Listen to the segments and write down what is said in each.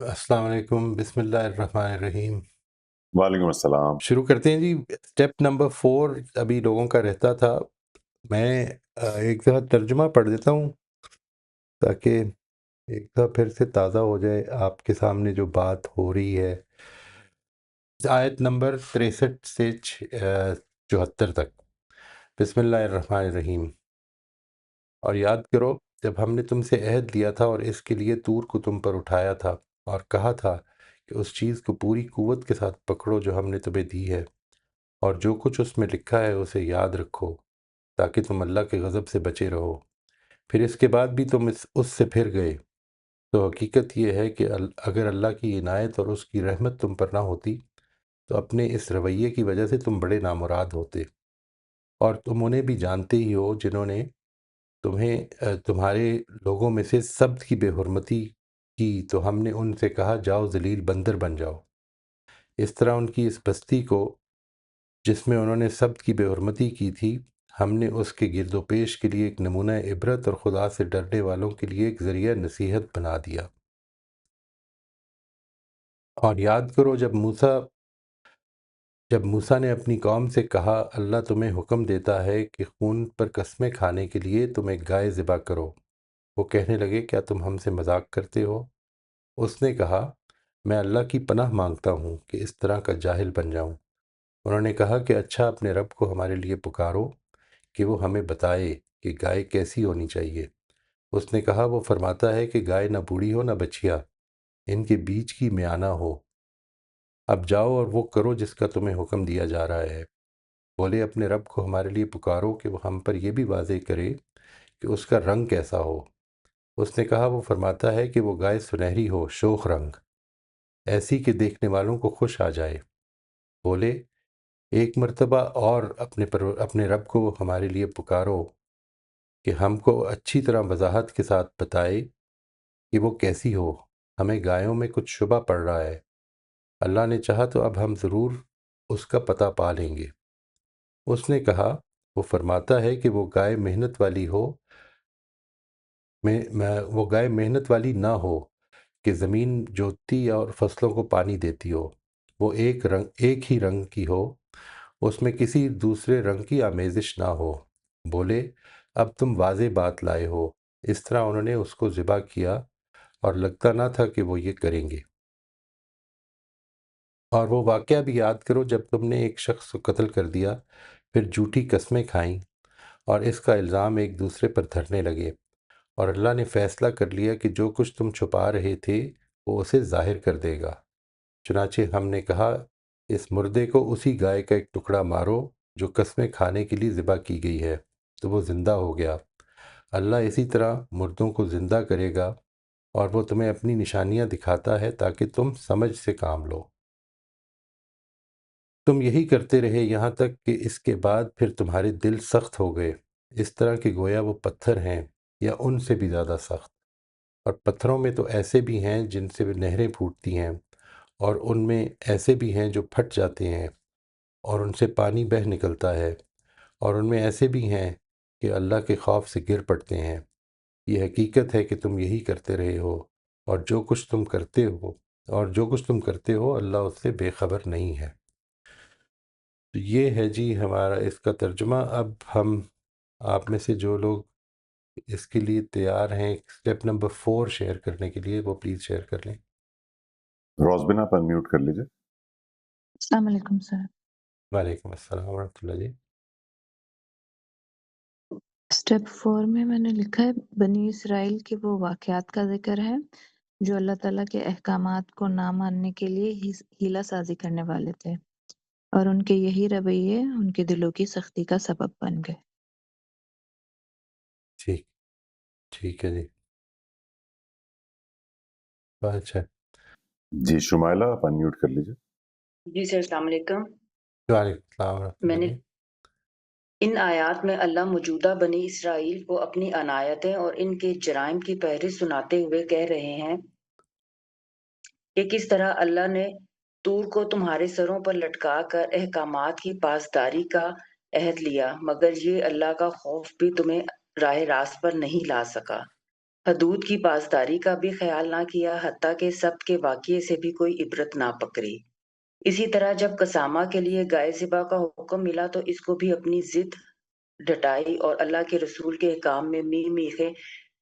السلام علیکم، بسم اللہ الرحمن الرحیم۔ وعلیکم السلام۔ شروع کرتے ہیں جی۔ اسٹیپ نمبر 4 ابھی لوگوں کا رہتا تھا، میں ایک دفعہ ترجمہ پڑھ دیتا ہوں تاکہ ایک دفعہ پھر سے تازہ ہو جائے آپ کے سامنے جو بات ہو رہی ہے۔ آیت نمبر 63 سے 74 تک۔ بسم اللہ الرحمن الرحیم۔ اور یاد کرو جب ہم نے تم سے عہد لیا تھا اور اس کے لیے طور کو تم پر اٹھایا تھا اور کہا تھا کہ اس چیز کو پوری قوت کے ساتھ پکڑو جو ہم نے تمہیں دی ہے، اور جو کچھ اس میں لکھا ہے اسے یاد رکھو تاکہ تم اللہ کے غضب سے بچے رہو۔ پھر اس کے بعد بھی تم اس سے پھر گئے، تو حقیقت یہ ہے کہ اگر اللہ کی عنایت اور اس کی رحمت تم پر نہ ہوتی تو اپنے اس رویے کی وجہ سے تم بڑے نامراد ہوتے، اور تم انہیں بھی جانتے ہی ہو جنہوں نے تمہارے لوگوں میں سے سبت کی بے حرمتی کی تو ہم نے ان سے کہا جاؤ ذلیل بندر بن جاؤ۔ اس طرح ان کی اس بستی کو جس میں انہوں نے سبت کی بے حرمتی کی تھی ہم نے اس کے گرد و پیش کے لیے ایک نمونہ عبرت اور خدا سے ڈرنے والوں کے لیے ایک ذریعہ نصیحت بنا دیا۔ اور یاد کرو جب موسیٰ نے اپنی قوم سے کہا اللہ تمہیں حکم دیتا ہے کہ خون پر قسمیں کھانے کے لیے تم ایک گائے ذبح کرو، وہ کہنے لگے کیا تم ہم سے مذاق کرتے ہو؟ اس نے کہا میں اللہ کی پناہ مانگتا ہوں کہ اس طرح کا جاہل بن جاؤں۔ انہوں نے کہا کہ اچھا اپنے رب کو ہمارے لیے پکارو کہ وہ ہمیں بتائے کہ گائے کیسی ہونی چاہیے۔ اس نے کہا وہ فرماتا ہے کہ گائے نہ بوڑھی ہو نہ بچھیا، ان کے بیچ کی میانہ ہو۔ اب جاؤ اور وہ کرو جس کا تمہیں حکم دیا جا رہا ہے۔ بولے اپنے رب کو ہمارے لیے پکارو کہ وہ ہم پر یہ بھی واضح کرے کہ اس کا رنگ کیسا ہو۔ اس نے کہا وہ فرماتا ہے کہ وہ گائے سنہری ہو، شوخ رنگ، ایسی کہ دیکھنے والوں کو خوش آ جائے۔ بولے ایک مرتبہ اور اپنے رب کو ہمارے لیے پکارو کہ ہم کو اچھی طرح وضاحت کے ساتھ بتائے کہ وہ کیسی ہو، ہمیں گایوں میں کچھ شبہ پڑ رہا ہے۔ اللہ نے چاہا تو اب ہم ضرور اس کا پتہ پا لیں گے۔ اس نے کہا وہ فرماتا ہے کہ وہ گائے محنت والی نہ ہو کہ زمین جوتتی اور فصلوں کو پانی دیتی ہو، وہ ایک ہی رنگ کی ہو، اس میں کسی دوسرے رنگ کی آمیزش نہ ہو۔ بولے اب تم واضح بات لائے ہو۔ اس طرح انہوں نے اس کو ذبح کیا اور لگتا نہ تھا کہ وہ یہ کریں گے۔ اور وہ واقعہ بھی یاد کرو جب تم نے ایک شخص کو قتل کر دیا، پھر جھوٹی قسمیں کھائیں اور اس کا الزام ایک دوسرے پر دھرنے لگے، اور اللہ نے فیصلہ کر لیا کہ جو کچھ تم چھپا رہے تھے وہ اسے ظاہر کر دے گا۔ چنانچہ ہم نے کہا اس مردے کو اسی گائے کا ایک ٹکڑا مارو جو قسمیں کھانے کے لیے ذبح کی گئی ہے، تو وہ زندہ ہو گیا۔ اللہ اسی طرح مردوں کو زندہ کرے گا، اور وہ تمہیں اپنی نشانیاں دکھاتا ہے تاکہ تم سمجھ سے کام لو۔ تم یہی کرتے رہے یہاں تک کہ اس کے بعد پھر تمہارے دل سخت ہو گئے، اس طرح کہ گویا وہ پتھر ہیں یا ان سے بھی زیادہ سخت۔ اور پتھروں میں تو ایسے بھی ہیں جن سے نہریں پھوٹتی ہیں، اور ان میں ایسے بھی ہیں جو پھٹ جاتے ہیں اور ان سے پانی بہہ نکلتا ہے، اور ان میں ایسے بھی ہیں کہ اللہ کے خوف سے گر پڑتے ہیں۔ یہ حقیقت ہے کہ تم یہی کرتے رہے ہو، اور جو کچھ تم کرتے ہو اللہ اس سے بے خبر نہیں ہے۔ تو یہ ہے جی ہمارا اس کا ترجمہ۔ اب ہم آپ میں سے جو لوگ اس کے لیے تیار ہیں اسٹیپ نمبر 4 شیئر کرنے کے لیے، وہ پلیز شیئر کر لیں۔ روزبن آپ انمیوٹ کر لیجئے۔ السلام علیکم سر۔ وعلیکم السلام ورحمۃ اللہ جی۔ اسٹیپ 4 میں نے لکھا ہے بنی اسرائیل کے وہ واقعات کا ذکر ہے جو اللہ تعالیٰ کے احکامات کو نہ ماننے کے لیے ہیلہ سازی کرنے والے تھے، اور ان کے یہی رویے ان کے دلوں کی سختی کا سبب بن گئے۔ ٹھیک ہے جی، بہت اچھا۔ جی شمائلہ آپ انمیوٹ کر لیجئے۔ جی سر، السلام علیکم۔ وعلیکم السلام ورحمۃ میں اللہ نے جی۔ ان آیات میں اللہ موجودہ بنی اسرائیل کو اپنی عنایتیں اور ان کے جرائم کی فہرست سناتے ہوئے کہہ رہے ہیں کہ کس طرح اللہ نے طور کو تمہارے سروں پر لٹکا کر احکامات کی پاسداری کا عہد لیا، مگر یہ اللہ کا خوف بھی تمہیں راہ راست پر نہیں لا سکا۔ حدود کی پاسداری کا بھی خیال نہ کیا، حتیٰ کہ سبت کے واقعے سے بھی کوئی عبرت نہ پکڑی۔ اسی طرح جب قسامہ کے لیے گائے ذبح کا حکم ملا تو اس کو بھی اپنی ضد ڈٹائی اور اللہ کے رسول کے احکام میں میخیں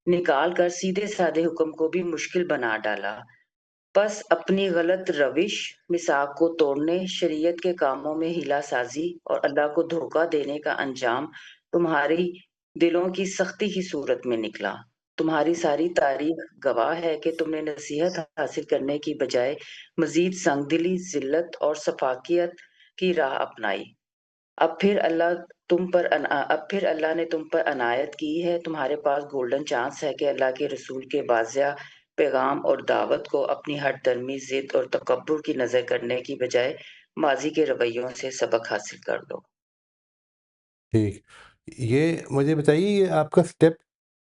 نکال کر سیدھے سادے حکم کو بھی مشکل بنا ڈالا۔ پس اپنی غلط روش، میثاق کو توڑنے، شریعت کے کاموں میں ہیلہ سازی اور اللہ کو دھوکہ دینے کا انجام تمہاری دلوں کی سختی کی صورت میں نکلا۔ تمہاری ساری تاریخ گواہ ہے کہ تم نے نصیحت حاصل کرنے کی بجائے مزید سنگ دلی، ذلت اور سفاکیت کی راہ اپنائی۔ اب پھر اللہ نے تم پر عنایت کی ہے، تمہارے پاس گولڈن چانس ہے کہ اللہ کے رسول کے واضح پیغام اور دعوت کو اپنی ہٹ درمی، ضد اور تکبر کی نظر کرنے کی بجائے ماضی کے رویوں سے سبق حاصل کر لو۔ ٹھیک، یہ مجھے بتائیے، یہ آپ کا اسٹیپ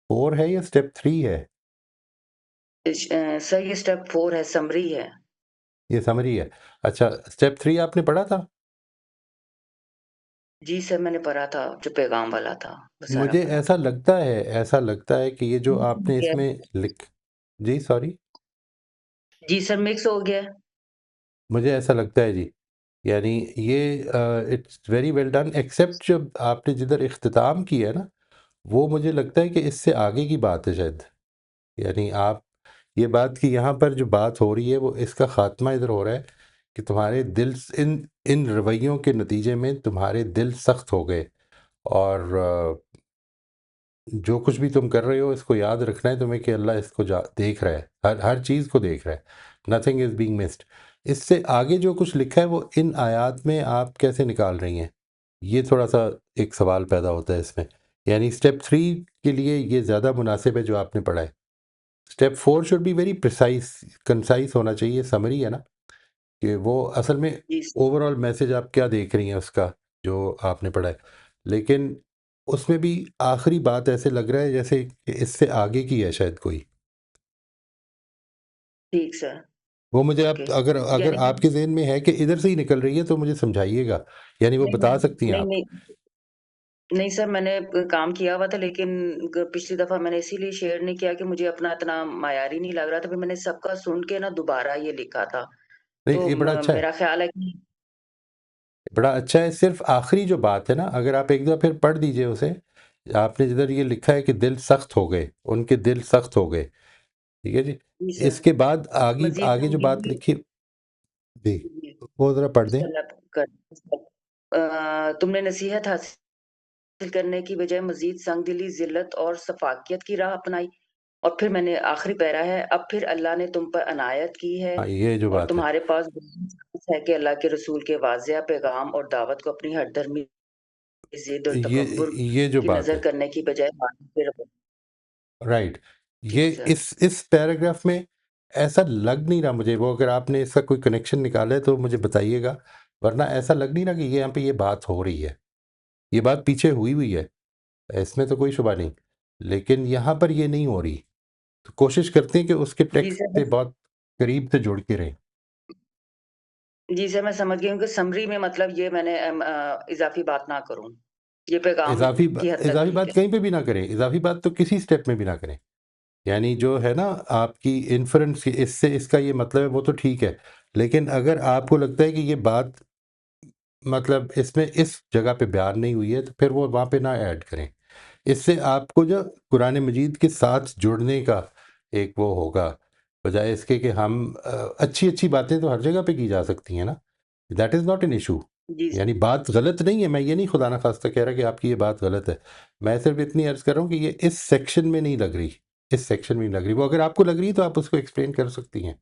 4 ہے یا اسٹیپ 3 ہے؟ سر یہ اسٹیپ 4 ہے، سمری ہے۔ یہ سمری ہے۔ اچھا، اسٹیپ 3 آپ نے پڑھا تھا؟ جی سر میں نے پڑھا تھا، جو پیغام والا تھا وہ سارا مجھے پڑھا۔ ایسا لگتا ہے کہ یہ جو آپ نے اس میں جی سوری، جی سر مکس ہو گیا۔ مجھے ایسا لگتا ہے جی، یعنی یہ it's very well done, except جب آپ نے جدھر اختتام کیا ہے نا، وہ مجھے لگتا ہے کہ اس سے آگے کی بات ہے شاید، یعنی آپ یہ بات کہ یہاں پر جو بات ہو رہی ہے وہ اس کا خاتمہ ادھر ہو رہا ہے کہ تمہارے دل ان رویوں کے نتیجے میں تمہارے دل سخت ہو گئے، اور جو کچھ بھی تم کر رہے ہو اس کو یاد رکھنا ہے تمہیں کہ اللہ اس کو دیکھ رہا ہے، ہر چیز کو دیکھ رہا ہے، نتھنگ از بینگ مسڈ۔ اس سے آگے جو کچھ لکھا ہے وہ ان آیات میں آپ کیسے نکال رہی ہیں؟ یہ تھوڑا سا ایک سوال پیدا ہوتا ہے اس میں، یعنی اسٹیپ 3 کے لیے یہ زیادہ مناسب ہے جو آپ نے پڑھا ہے۔ Step 4 should be very precise, concise ہونا چاہیے، سمری ہے نا، کہ وہ اصل میں جی اوور آل میسج آپ کیا دیکھ رہی ہیں اس کا جو آپ نے پڑھا ہے، لیکن اس میں بھی آخری بات ایسے لگ رہا ہے جیسے کہ اس سے آگے کی ہے شاید کوئی، ٹھیک سر، وہ مجھے اوکے۔ آپ اگر یعنی آپ کے ذہن میں ہے کہ ادھر سے ہی نکل رہی ہے تو مجھے سمجھائیے گا، یعنی وہ نہیں بتا سکتی ہیں نہیں آپ۔ نہیں نہیں سر، میں نے کام کیا ہوا تھا لیکن پچھلی دفعہ میں نے اسی لیے شیئر نہیں کیا کہ مجھے اپنا اتنا معیاری نہیں لگ رہا تھا، پھر میں نے سب کا سن کے نا دوبارہ یہ لکھا تھا، نہیں، تو یہ بڑا اچھا ہے، میرا خیال ہے کہ بڑا اچھا ہے، صرف آخری جو بات ہے نا اگر آپ ایک دفعہ پھر پڑھ دیجئے اسے، آپ نے جدھر یہ لکھا ہے کہ دل سخت ہو گئے، ان کے دل سخت ہو گئے، ٹھیک ہے جی، جی سر، اس کے بعد مزید آگے جو بات تنقید لکھی جی وہ ذرا پڑھ دیں۔ تم نے نصیحت حاصل کرنے کی بجائے مزید سنگ دلی، ذلت اور سفاکیت کی راہ اپنائی۔ اور پھر میں نے آخری پیرا ہے، اب پھر اللہ نے تم پر عنایت کی ہے ہاں، یہ جو اور بات ہے، تمہارے پاس ہے کہ اللہ کے رسول کے واضح پیغام اور دعوت کو اپنی ہر دھرمی، ضد اور تکبر یہ جو کی بات نظر ہے، کرنے کی بجائے رائٹ، ٹھیک یہ سر۔ اس پیراگراف میں ایسا لگ نہیں رہا مجھے، وہ اگر آپ نے اس کا کوئی کنیکشن نکالا ہے تو مجھے بتائیے گا، ورنہ ایسا لگ نہیں رہا کہ یہاں پہ یہ بات ہو رہی ہے، یہ بات پیچھے ہوئی ہے، اس میں تو کوئی شبہ نہیں، لیکن یہاں پر یہ نہیں ہو رہی، تو کوشش کرتے ہیں کہ اس کے جی ٹیکسٹ سر، سے بہت قریب سے جڑ کے رہیں۔ جی سر میں سمجھ گئی ہوں کہ سمری میں مطلب یہ میں نے اضافی بات نہ کروں، یہ پیغام کی حد تک اضافی ٹھیک بات ہے۔ کہیں پہ بھی نہ کریں، اضافی بات تو کسی سٹیپ میں بھی نہ کریں، یعنی جو ہے نا آپ کی انفرنس، اس سے اس کا یہ مطلب ہے وہ تو ٹھیک ہے، لیکن اگر آپ کو لگتا ہے کہ یہ بات مطلب اس میں اس جگہ پہ بیان نہیں ہوئی ہے تو پھر وہ وہاں پہ نہ ایڈ کریں، اس سے آپ کو جو قرآن مجید کے ساتھ جڑنے کا ایک وہ ہوگا، بجائے اس کے کہ ہم اچھی اچھی باتیں تو ہر جگہ پہ کی جا سکتی ہیں نا، that is not an issue, جی یعنی بات غلط نہیں ہے، میں یہ نہیں خدا نخواستہ کہہ رہا کہ آپ کی یہ بات غلط ہے، میں صرف اتنی عرض کر رہا ہوں کہ یہ اس سیکشن میں نہیں لگ رہی، اس سیکشن میں نہیں لگ رہی، وہ اگر آپ کو لگ رہی ہے تو آپ اس کو ایکسپلین کر سکتی ہیں۔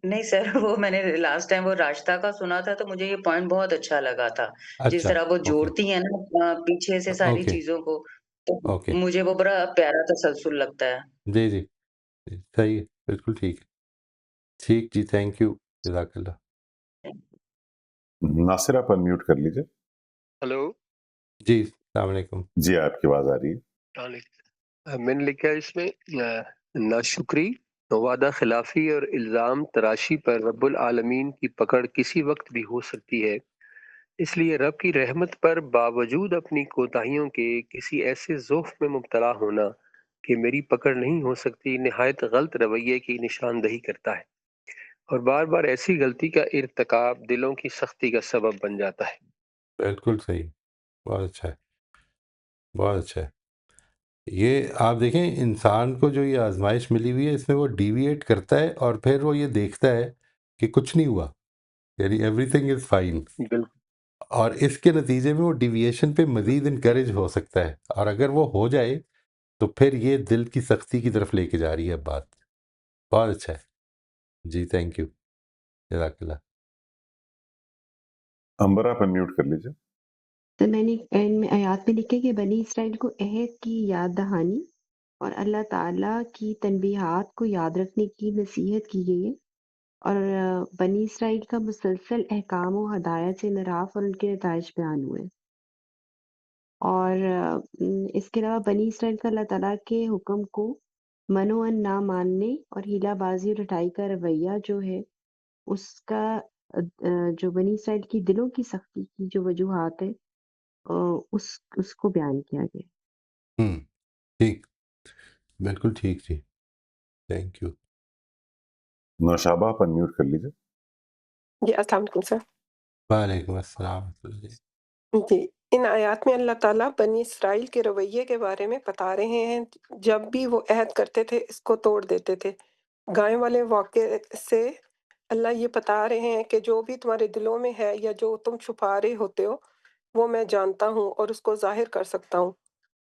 نہیں سر، وہ میں نے لاسٹ ٹائم وہ راستہ کا سنا تھا تو مجھے یہ پوائنٹ بہت اچھا لگا تھا، جس اچھا، طرح وہ اوکے، جوڑتی ہیں نا پیچھے سے ساری اوکے، چیزوں کو، تو اوکے، مجھے وہ بڑا پیارا تسلسل لگتا ہے۔ جی جی جی، صحیح ہے، بالکل ٹھیک ہے، ٹھیک جی، تھینک یو، جزاک اللہ۔ ناصر آپ انمیوٹ کر لیجئے۔ ہلو، جی السلام علیکم۔ جی آپ کی آواز آ رہی ہے۔ میں نے لکھا ہے اس میں ناشکری، وعدہ خلافی اور الزام تراشی پر رب العالمین کی پکڑ کسی وقت بھی ہو سکتی ہے، اس لیے رب کی رحمت پر باوجود اپنی کوتاہیوں کے کسی ایسے ذوف میں مبتلا ہونا کہ میری پکڑ نہیں ہو سکتی نہایت غلط رویے کی نشاندہی کرتا ہے، اور بار بار ایسی غلطی کا ارتکاب دلوں کی سختی کا سبب بن جاتا ہے۔ بالکل صحیح، بہت اچھا ہے، بہت اچھا ہے۔ یہ آپ دیکھیں انسان کو جو یہ آزمائش ملی ہوئی ہے اس میں وہ ڈیویٹ کرتا ہے اور پھر وہ یہ دیکھتا ہے کہ کچھ نہیں ہوا، یعنی ایوری تھنگ از فائن، بالکل اور اس کے نتیجے میں وہ ڈیویشن پہ مزید انکریج ہو سکتا ہے، اور اگر وہ ہو جائے تو پھر یہ دل کی سختی کی طرف لے کے جا رہی ہے بات۔ بہت اچھا ہے جی، تھینک یو، جزاک اللہ۔ امبر آپ انمیوٹ کر لیجیے۔ تو میں نے ان میں آیات میں لکھا کہ بنی اسرائیل کو عہد کی یاد دہانی اور اللہ تعالیٰ کی تنبیہات کو یاد رکھنے کی نصیحت کی گئی ہے، اور بنی اسرائیل کا مسلسل احکام و ہدایت سے انحراف اور ان کے نتائج بیان ہوئے، اور اس کے علاوہ بنی اسرائیل کا اللہ تعالیٰ کے حکم کو منوعن نہ ماننے اور ہیلہ بازی اور رٹائی کا رویہ جو ہے اس کا جو بنی اسرائیل کی دلوں کی سختی کی جو وجوہات ہے اس کو بیان کیا گیا۔ ٹھیک، بالکل ٹھیک جی، تھینک یو۔ نوشابہ آپ انمیوٹ کر لیجیے۔ جی السلام علیکم سر۔ وعلیکم السلام ورحمۃ اللہ جی۔ جی ان آیات میں اللہ تعالیٰ بنی اسرائیل کے رویے کے بارے میں بتا رہے ہیں، جب بھی وہ عہد کرتے تھے اس کو توڑ دیتے تھے۔ گائے والے واقعے سے اللہ یہ بتا رہے ہیں کہ جو بھی تمہارے دلوں میں ہے یا جو تم چھپا رہے ہوتے ہو وہ میں جانتا ہوں اور اس کو ظاہر کر سکتا ہوں،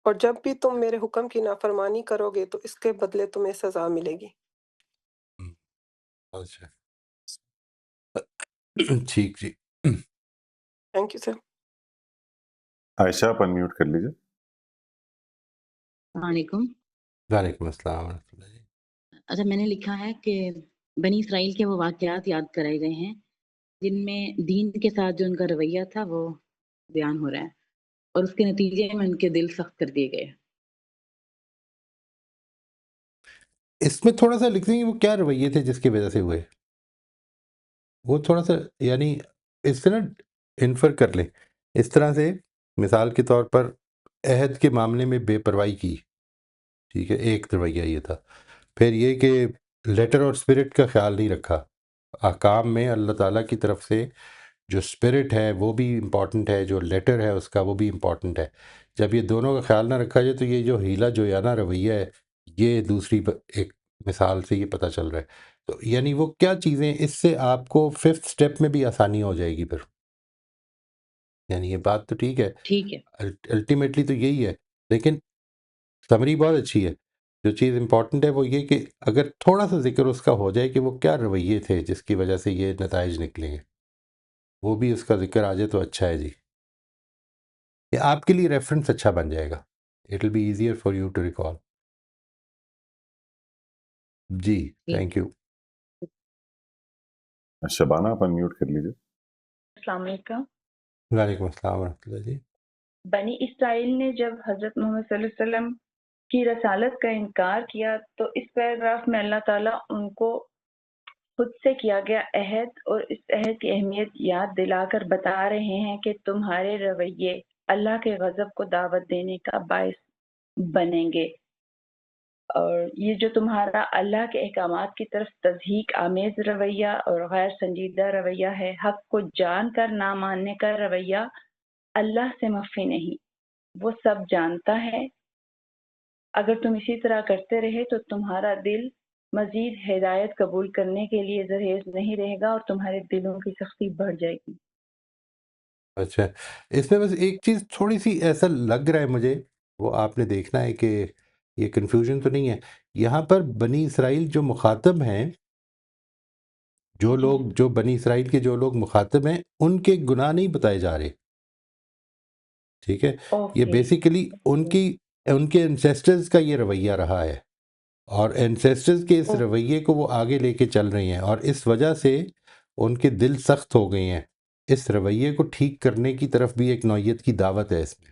اور جب بھی تم میرے حکم کی نافرمانی کرو گے تو اس کے بدلے تمہیں سزا ملے گی۔ اچھا ٹھیک جی۔ Thank you sir. عائشہ آپ انمیوٹ کر لیجیے۔ السلام علیکم۔ وعلیکم السلام ورحمۃ اللہ جی۔ اچھا میں نے لکھا ہے کہ بنی اسرائیل کے وہ واقعات یاد کرائے گئے ہیں جن میں دین کے ساتھ جو ان کا رویہ تھا وہ بیان ہو رہا ہے، اور اس کے نتیجے میں ان کے دل سخت کر دیے گئے۔ اس میں تھوڑا سا لکھ دیں کہ وہ کیا رویے تھے جس کی وجہ سے ہوئے، وہ تھوڑا سا یعنی اس سے نا انفر کر لیں، اس طرح سے مثال کے طور پر عہد کے معاملے میں بے پرواہی کی، ٹھیک ہے، ایک رویہ یہ تھا۔ پھر یہ کہ لیٹر اور اسپرٹ کا خیال نہیں رکھا، احکام میں اللہ تعالیٰ کی طرف سے جو اسپرٹ ہے وہ بھی امپورٹنٹ ہے، جو لیٹر ہے اس کا وہ بھی امپورٹنٹ ہے۔ جب یہ دونوں کا خیال نہ رکھا جائے تو یہ جو ہیلا جویانہ رویہ ہے یہ دوسری ایک مثال سے یہ پتہ چل رہا ہے۔ تو یعنی وہ کیا چیزیں، اس سے آپ کو 5th سٹیپ میں بھی آسانی ہو جائے گی پھر، یعنی یہ بات تو ٹھیک ہے، ٹھیک ہے، الٹیمیٹلی تو یہی ہے، لیکن سمری بہت اچھی ہے۔ جو چیز امپورٹنٹ ہے وہ یہ کہ اگر تھوڑا سا ذکر اس کا ہو جائے کہ وہ کیا رویے تھے جس کی وجہ سے یہ نتائج نکلیں گے، وہ بھی اس کا ذکر آ جائے تو اچھا ہے جی، یہ آپ کے لیے ریفرنس اچھا بن جائے گا، it will be easier for you to recall. جی ٹھیک تھینک ہے۔ یو۔ شبانہ آپ انمیوٹ کر لیجیے۔ السلام علیکم۔ وعلیکم السلام ورحمۃ اللہ جی۔ بنی اسرائیل نے جب حضرت محمد صلی اللہ علیہ وسلم کی رسالت کا انکار کیا تو اس پیراگراف میں اللہ تعالیٰ ان کو خود سے کیا گیا عہد اور اس عہد کی اہمیت یاد دلا کر بتا رہے ہیں کہ تمہارے رویے اللہ کے غضب کو دعوت دینے کا باعث بنیں گے، اور یہ جو تمہارا اللہ کے احکامات کی طرف تضحیق آمیز رویہ اور غیر سنجیدہ رویہ ہے، حق کو جان کر نہ ماننے کا رویہ اللہ سے مخفی نہیں، وہ سب جانتا ہے۔ اگر تم اسی طرح کرتے رہے تو تمہارا دل مزید ہدایت قبول کرنے کے لیے زرہیز نہیں رہے گا اور تمہارے دلوں کی سختی بڑھ جائے گی۔ اچھا، اس میں بس ایک چیز تھوڑی سی ایسا لگ رہا ہے مجھے، وہ آپ نے دیکھنا ہے کہ یہ کنفیوژن تو نہیں ہے یہاں پر۔ بنی اسرائیل جو مخاطب ہیں، جو لوگ جو بنی اسرائیل کے جو لوگ مخاطب ہیں ان کے گناہ نہیں بتائے جا رہے، ٹھیک ہے، یہ اوکے، بیسیکلی ان کے انسیسٹرز کا یہ رویہ رہا ہے، اور انسیسٹرز کے اس رویے کو وہ آگے لے کے چل رہے ہیں، اور اس وجہ سے ان کے دل سخت ہو گئے ہیں۔ اس رویے کو ٹھیک کرنے کی طرف بھی ایک نوعیت کی دعوت ہے اس میں،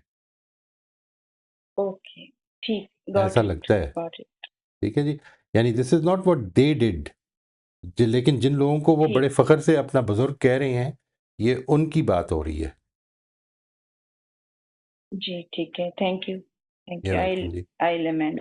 اوکے، ٹھیک، گاٹ ایسا اٹ، لگتا ہے، گاٹ اٹ، ٹھیک ہے جی، یعنی دس از ناٹ واٹ دے ڈڈ، لیکن جن لوگوں کو وہ بڑے ٹھیک، فخر سے اپنا بزرگ کہہ رہے ہیں یہ ان کی بات ہو رہی ہے۔ جی ٹھیک ہے، تھینک یو، یہ ویلکم جی۔ I'll amend.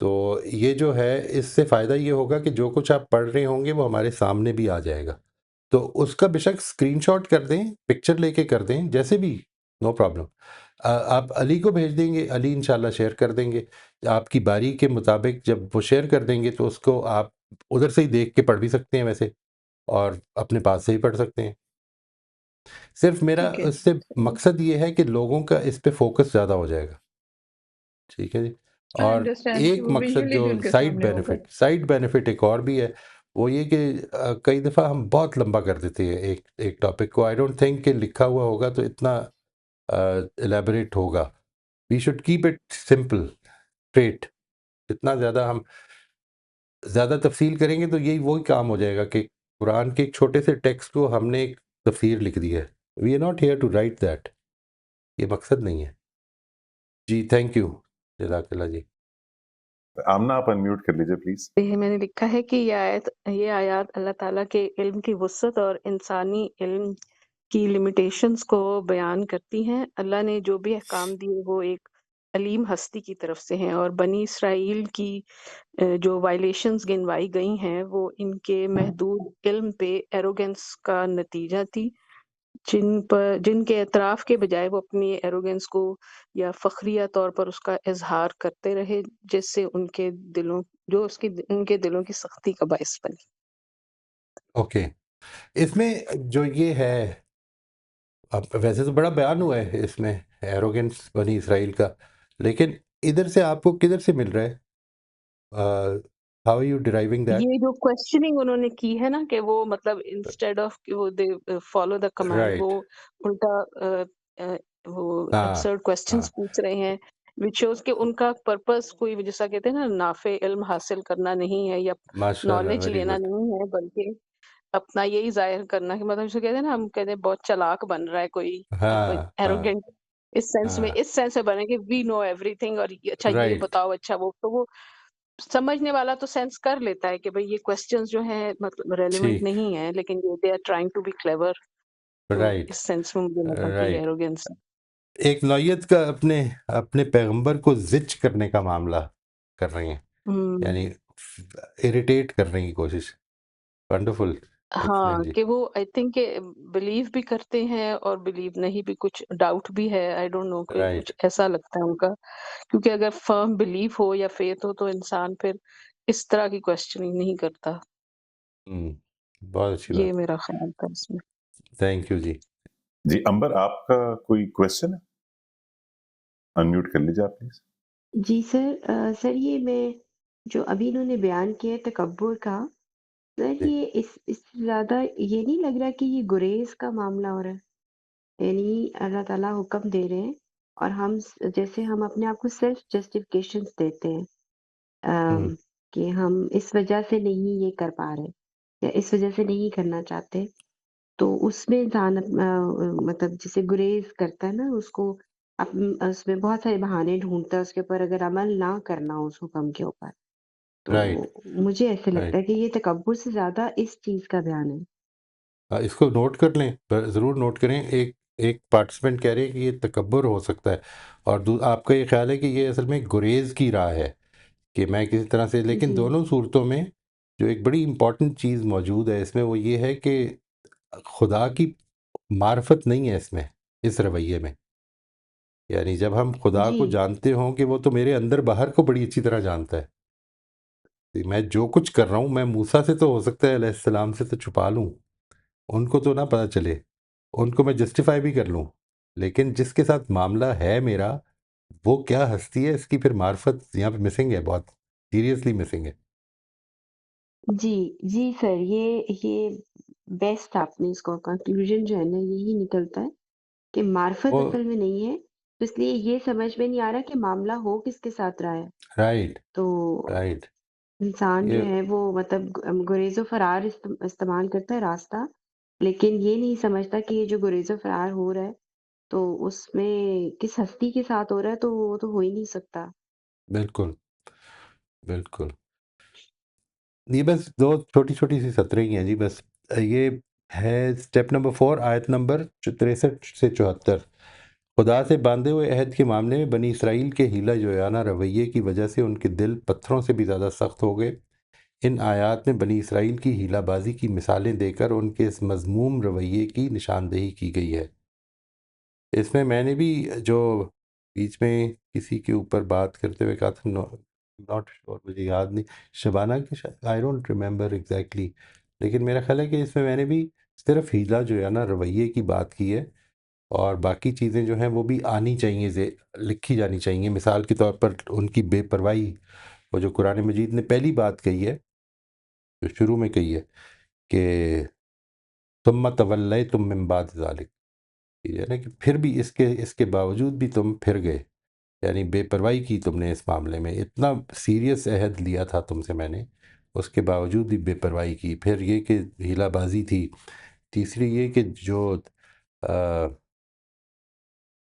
تو یہ جو ہے اس سے فائدہ یہ ہوگا کہ جو کچھ آپ پڑھ رہے ہوں گے وہ ہمارے سامنے بھی آ جائے گا، تو اس کا بے شک اسکرین شاٹ کر دیں، پکچر لے کے کر دیں، جیسے بھی، نو پرابلم. آپ علی کو بھیج دیں گے، علی انشاءاللہ شیئر کر دیں گے. آپ کی باری کے مطابق جب وہ شیئر کر دیں گے تو اس کو آپ ادھر سے ہی دیکھ کے پڑھ بھی سکتے ہیں ویسے، اور اپنے پاس سے ہی پڑھ سکتے ہیں. صرف میرا ٹھیک ہے اس سے مقصد یہ ہے کہ لوگوں کا اس پہ فوکس زیادہ ہو جائے گا. ٹھیک ہے جی. آئی اور انڈرسٹینڈ کہ ایک وہ مقصد ویژولی جو بھی ان کے سامنے ہوگا. سائڈ بینیفٹ ایک اور بھی ہے، وہ یہ کہ کئی دفعہ ہم بہت لمبا کر دیتے ہیں ایک ٹاپک کو. آئی ڈونٹ تھنک کہ لکھا ہوا ہوگا تو اتنا الیبوریٹ ہوگا. We should keep it simple straight. جتنا زیادہ ہم زیادہ تفصیل کریں گے تو یہی وہی کام ہو جائے گا کہ قرآن کے ایک چھوٹے سے ٹیکسٹ کو ہم نے ایک تفسیر لکھ دی ہے. We are not here to write that. یہ مقصد نہیں ہے. جی تھینک یو، جزاک اللہ جی. آمنہ آپ انمیوٹ کر لیجئے پلیز. یہ میں نے لکھا ہے کہ یہ آیات اللہ تعالیٰ کے علم کی وسعت اور انسانی علم کی لمیٹیشنز کو بیان کرتی ہیں. اللہ نے جو بھی احکام دیے وہ ایک علیم ہستی کی طرف سے ہیں، اور بنی اسرائیل کی جو وائلیشنز گنوائی گئی ہیں وہ ان کے محدود علم پہ ایروگنس کا نتیجہ تھی، جن کے اعتراف کے بجائے وہ اپنی ایروگنس کو یا فخریہ طور پر اس کا اظہار کرتے رہے، جس سے ان کے دلوں کی سختی کا باعث بنی. اوکے. اس میں جو یہ ہے، اب ویسے تو بڑا بیان ہوا ہے اس میں ایروگنس بنی اسرائیل کا، لیکن ادھر سے آپ کو کدھر سے مل رہا ہے؟ How are you driving that? یہ جو کوشچننگ انہوں نے کی ہے نا کہ وہ مطلب انسٹیڈ آف کہ وہ دے فالو دا کمانڈ، وہ رائٹ. الٹا وہ ہاں ایبسرڈ ہاں، کوسچنز پوچھ رہے ہیں، وچ شوز کہ ان کا پرپس کوئی جیسا کہتے ہیں نا نافع علم حاصل کرنا نہیں ہے یا ماشاء اللہ، نالج ویری لینا گڈ. نہیں ہے، بلکہ اپنا یہی ظاہر کرنا کہ مطلب جسے کہتے ہیں نا، ہم کہتے ہیں بہت چلاک بن رہا ہے کوئی، ہاں ہاں ایروگینٹ اس ہاں، سینس میں بنے کہ وی نو ایوری تھنگ، اور اچھا یہ رائٹ. بتاؤ، اچھا وہ، تو وہ سمجھنے والا تو سینس کر لیتا ہے کہ بھئی یہ کوسچنز جو ہیں مطلب ریلیونٹ ٹھیک. نہیں ہیں، لیکن they are trying to be clever. تو رائٹ اس سینس میں مجھے لگا کہ یہ رائٹ. ایروگینس ہے. ایک نوعیت کا اپنے پیغمبر کو زچ کرنے کا معاملہ کر رہے ہیں، ہم، یعنی اریٹیٹ کرنے کی کوشش. ونڈرفل. ہاں ایکسلنٹ جی. کہ وہ آئی تھنک کہ بلیو بھی کرتے ہیں اور بلیو نہیں بھی، کچھ ڈاؤٹ بھی ہے، آئی ڈونٹ نو کہ رائٹ. کچھ ایسا لگتا ہے ان کا، کیونکہ اگر فرم بلیف ہو یا فیتھ ہو تو انسان پھر اس طرح کی کوسچننگ نہیں کرتا. بہت اچھی یہ بات. میرا خیال تھا اس میں. تھینک یو جی. جی امبر آپ کا کوئی کویسچن ہے؟ انمیوٹ کر لیجئے آپ پلیز. جی سر، سر یہ میں جو ابھی انہوں نے بیان کیا ہے تکبر کا، سر جی. یہ اس سے زیادہ یہ نہیں لگ رہا کہ یہ گریز کا معاملہ ہو رہا ہے؟ یعنی اللہ تعالیٰ حکم دے رہے ہیں اور ہم جیسے ہم اپنے آپ کو سیلف جسٹیفیکیشن دیتے ہیں ہم، کہ ہم اس وجہ سے نہیں یہ کر پا رہے یا اس وجہ سے نہیں کرنا چاہتے، تو اس میں انسان مطلب جسے گریز کرتا ہے نا، اس کو اس میں بہت سارے بہانے ڈھونڈتا ہے اس کے اوپر، اگر عمل نہ کرنا ہو اس حکم کے اوپر. تو رائٹ مجھے ایسے لگتا رائٹ. ہے کہ یہ تکبر سے زیادہ اس چیز کا بیان ہے. اس کو نوٹ کر لیں، ضرور نوٹ کریں. ایک پارٹیسپینٹ کہہ رہے ہیں کہ یہ تکبر ہو سکتا ہے، اور آپ کا یہ خیال ہے کہ یہ اصل میں گریز کی راہ ہے کہ میں کسی طرح سے. لیکن جی دونوں صورتوں میں جو ایک بڑی امپورٹنٹ چیز موجود ہے اس میں، وہ یہ ہے کہ خدا کی معرفت نہیں ہے اس میں، اس رویے میں. یعنی جب ہم خدا جی کو جانتے ہوں کہ وہ تو میرے اندر باہر کو بڑی اچھی طرح جانتا ہے. میں جو کچھ کر رہا ہوں، میں موسیٰ سے تو ہو سکتا ہے علیہ السلام سے تو چھپا لوں، ان کو تو نہ پتہ چلے، ان کو میں جسٹیفائی بھی کر لوں، لیکن جس کے ساتھ معاملہ ہے میرا، وہ کیا ہستی ہے، اس کی پھر معرفت یہاں پہ مسنگ ہے، بہت سیریسلی مسنگ ہے. جی جی سر، یہ بیسٹ آپ نے اس کو کنکلوژن جو ہے نا یہی نکلتا ہے کہ معرفت وہ اصل میں نہیں ہے، تو اس لیے یہ سمجھ میں نہیں آ رہا کہ معاملہ ہو کس کے ساتھ رہا ہے. رائٹ تو رائٹ. انسان جو یہ ہے وہ مطلب گریز و فرار استعمال کرتا ہے راستہ، لیکن یہ نہیں سمجھتا کہ یہ جو گریز و فرار ہو رہا ہے تو اس میں کس ہستی کے ساتھ ہو رہا ہے، تو وہ تو ہو ہی نہیں سکتا. بالکل بالکل. یہ بس دو چھوٹی چھوٹی سی سطریں ہی ہیں جی. بس یہ ہے اسٹیپ نمبر 4، آیت نمبر 63 سے 74. خدا سے باندھے ہوئے عہد کے معاملے میں بنی اسرائیل کے ہیلہ جویانہ رویے کی وجہ سے ان کے دل پتھروں سے بھی زیادہ سخت ہو گئے۔ ان آیات میں بنی اسرائیل کی ہیلہ بازی کی مثالیں دے کر ان کے اس مذموم رویے کی نشاندہی کی گئی ہے۔ اس میں نے بھی جو بیچ میں کسی کے اوپر بات کرتے ہوئے کہا تھا، ناٹ شور، مجھے یاد نہیں، شبانہ کے شاید، آئی ڈونٹ ریمبر ایگزیکٹلی، لیکن میرا خیال ہے کہ اس میں نے بھی صرف ہیلہ جویانہ رویے کی بات کی ہے، اور باقی چیزیں جو ہیں وہ بھی آنی چاہیے، لکھی جانی چاہیے۔ مثال کے طور پر ان کی بے پرواہی، وہ جو قرآن مجید نے پہلی بات کہی ہے، جو شروع میں کہی ہے کہ ثم تولیتم من بعد ذلک، یہ ہے نا کہ پھر بھی اس کے باوجود بھی تم پھر گئے، یعنی بے پرواہی کی تم نے اس معاملے میں، اتنا سیریس عہد لیا تھا تم سے میں نے، اس کے باوجود بھی بے پرواہی کی۔ پھر یہ کہ ہیلہ بازی تھی۔ تیسری یہ کہ جو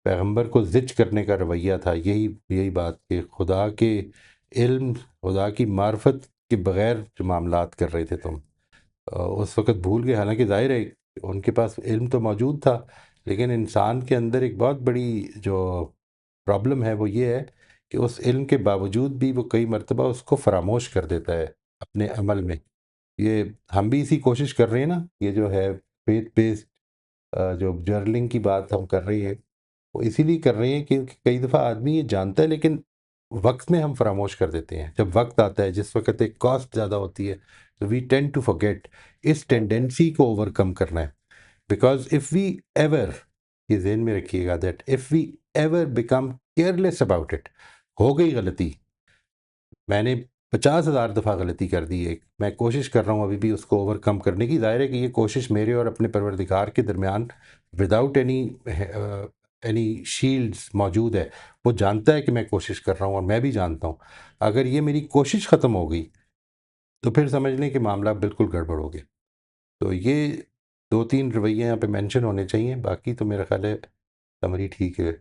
پیغمبر کو زج کرنے کا رویہ تھا، یہی بات کہ خدا کے علم، خدا کی معرفت کے بغیر جو معاملات کر رہے تھے تم، اس وقت بھول گئے، حالانکہ ظاہر ہے ان کے پاس علم تو موجود تھا، لیکن انسان کے اندر ایک بہت بڑی جو پرابلم ہے وہ یہ ہے کہ اس علم کے باوجود بھی وہ کئی مرتبہ اس کو فراموش کر دیتا ہے اپنے عمل میں۔ یہ ہم بھی اسی کوشش کر رہے ہیں نا، یہ جو ہے فیتھ بیسڈ جو جرنلنگ کی بات ہم کر رہے ہیں، وہ اسی لیے کر رہے ہیں کہ کئی دفعہ آدمی یہ جانتا ہے لیکن وقت میں ہم فراموش کر دیتے ہیں۔ جب وقت آتا ہے، جس وقت ایک کاسٹ زیادہ ہوتی ہے، تو وی ٹینڈ ٹو forget۔ اس ٹینڈنسی کو اوور کم کرنا ہے، بیکاز اف وی ایور، یہ ذہن میں رکھیے گا، that if we ever become careless about it, ہو گئی غلطی، میں نے 50,000 دفعہ غلطی کر دی ہے، میں کوشش کر رہا ہوں ابھی بھی اس کو اوور کم کرنے کی۔ ظاہر ہے کہ یہ کوشش میرے اور اپنے پروردگار کے درمیان وداؤٹ اینی شیلڈز موجود ہے۔ وہ جانتا ہے کہ میں کوشش کر رہا ہوں اور میں بھی جانتا ہوں۔ اگر یہ میری کوشش ختم ہو گئی تو پھر سمجھ لیں کہ معاملہ بالکل گڑبڑ ہو گیا۔ تو یہ 2-3 رویے یہاں پہ مینشن ہونے چاہیے، باقی تو میرا خیال ہے سمری ٹھیک ہے۔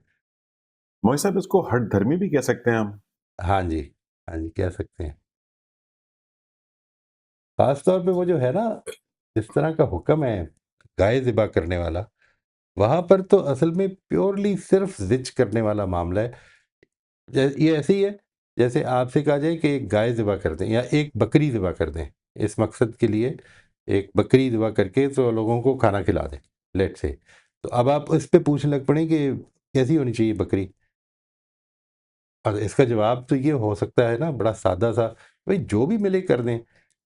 موئی صاحب، اس کو ہٹ دھرمی بھی کہہ سکتے ہیں ہم؟ ہاں جی، ہاں جی، کہہ سکتے ہیں۔ خاص طور پہ وہ جو ہے نا، جس طرح کا حکم ہے گائے ذبح کرنے والا، وہاں پر تو اصل میں پیورلی صرف زج کرنے والا معاملہ ہے۔ یہ ایسے ہی ہے جیسے آپ سے کہا جائے کہ ایک گائے ذبح کر دیں یا ایک بکری ذبح کر دیں، اس مقصد کے لیے ایک بکری ذبح کر کے تو لوگوں کو کھانا کھلا دیں، لیٹ سے۔ تو اب آپ اس پہ پوچھنے لگ پڑیں کہ کیسی ہونی چاہیے بکری، اور اس کا جواب تو یہ ہو سکتا ہے نا، بڑا سادہ سا، بھئی جو بھی ملے کر دیں۔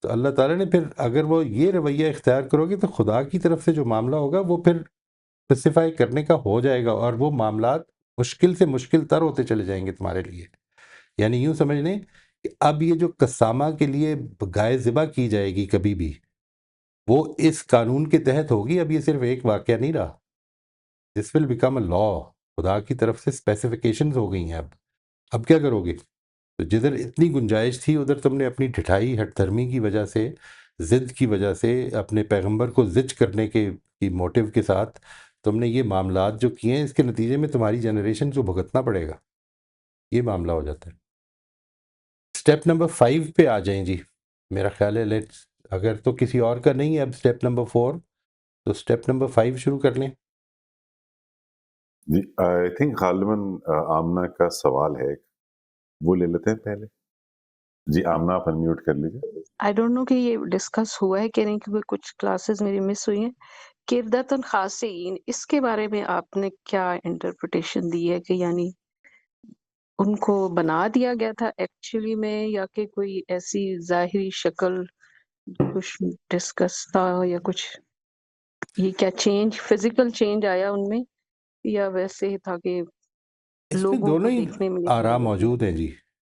تو اللہ تعالیٰ نے پھر اگر وہ یہ رویہ اختیار کرو گے تو خدا کی طرف سے جو معاملہ ہوگا وہ پھر اسپیسیفائی کرنے کا ہو جائے گا، اور وہ معاملات مشکل سے مشکل تر ہوتے چلے جائیں گے تمہارے لیے۔ یعنی یوں سمجھ لیں کہ اب یہ جو قسامہ کے لیے گائے ذبح کی جائے گی کبھی بھی، وہ اس قانون کے تحت ہوگی۔ اب یہ صرف ایک واقعہ نہیں رہا، دس ول بیکم اے لا، خدا کی طرف سے اسپیسیفیکیشنز ہو گئی ہیں۔ اب کیا کرو گے؟ تو جدھر اتنی گنجائش تھی ادھر تم نے اپنی ڈھٹائی، ہٹ دھرمی کی وجہ سے، ضد کی وجہ سے، اپنے پیغمبر کو زج کرنے کے موٹیو کے ساتھ تم نے یہ معاملات جو کیے ہیں، اس کے نتیجے میں تمہاری جنریشن کو بھگتنا پڑے گا۔ یہ معاملہ ہو جاتا ہے۔ سٹیپ نمبر 5 پہ آ جائیں جی، میرا خیال ہے لیٹس، اگر تو کسی اور کا نہیں ہے اب سٹیپ نمبر 4، تو سٹیپ نمبر 5 شروع کر لیں۔ جی، آئی تھنک غالباً آمنہ کا سوال ہے، وہ لے لیتے ہیں پہلے۔ جی آمنہ، آپ انمیوٹ کر لیجیے۔ آئی ڈونٹ نو کہ یہ ڈسکس ہوا ہے کہ نہیں، کیونکہ کچھ کلاسز میری مس ہوئی ہیں۔ کردتاً خاصین، اس کے بارے میں آپ نے کیا انٹرپریٹیشن دی ہے، کہ یعنی ان کو بنا دیا گیا تھا ایکچولی میں، یا کہ کوئی ایسی ظاہری شکل کچھ ڈسکس تھا، یا کچھ یہ کیا چینج، فزیکل چینج آیا ان میں، یا ویسے ہی تھا کہ اس میں لوگوں کو دونوں ہی دیکھنے میں یہ آراء نظر آیا؟ موجود ہیں جی،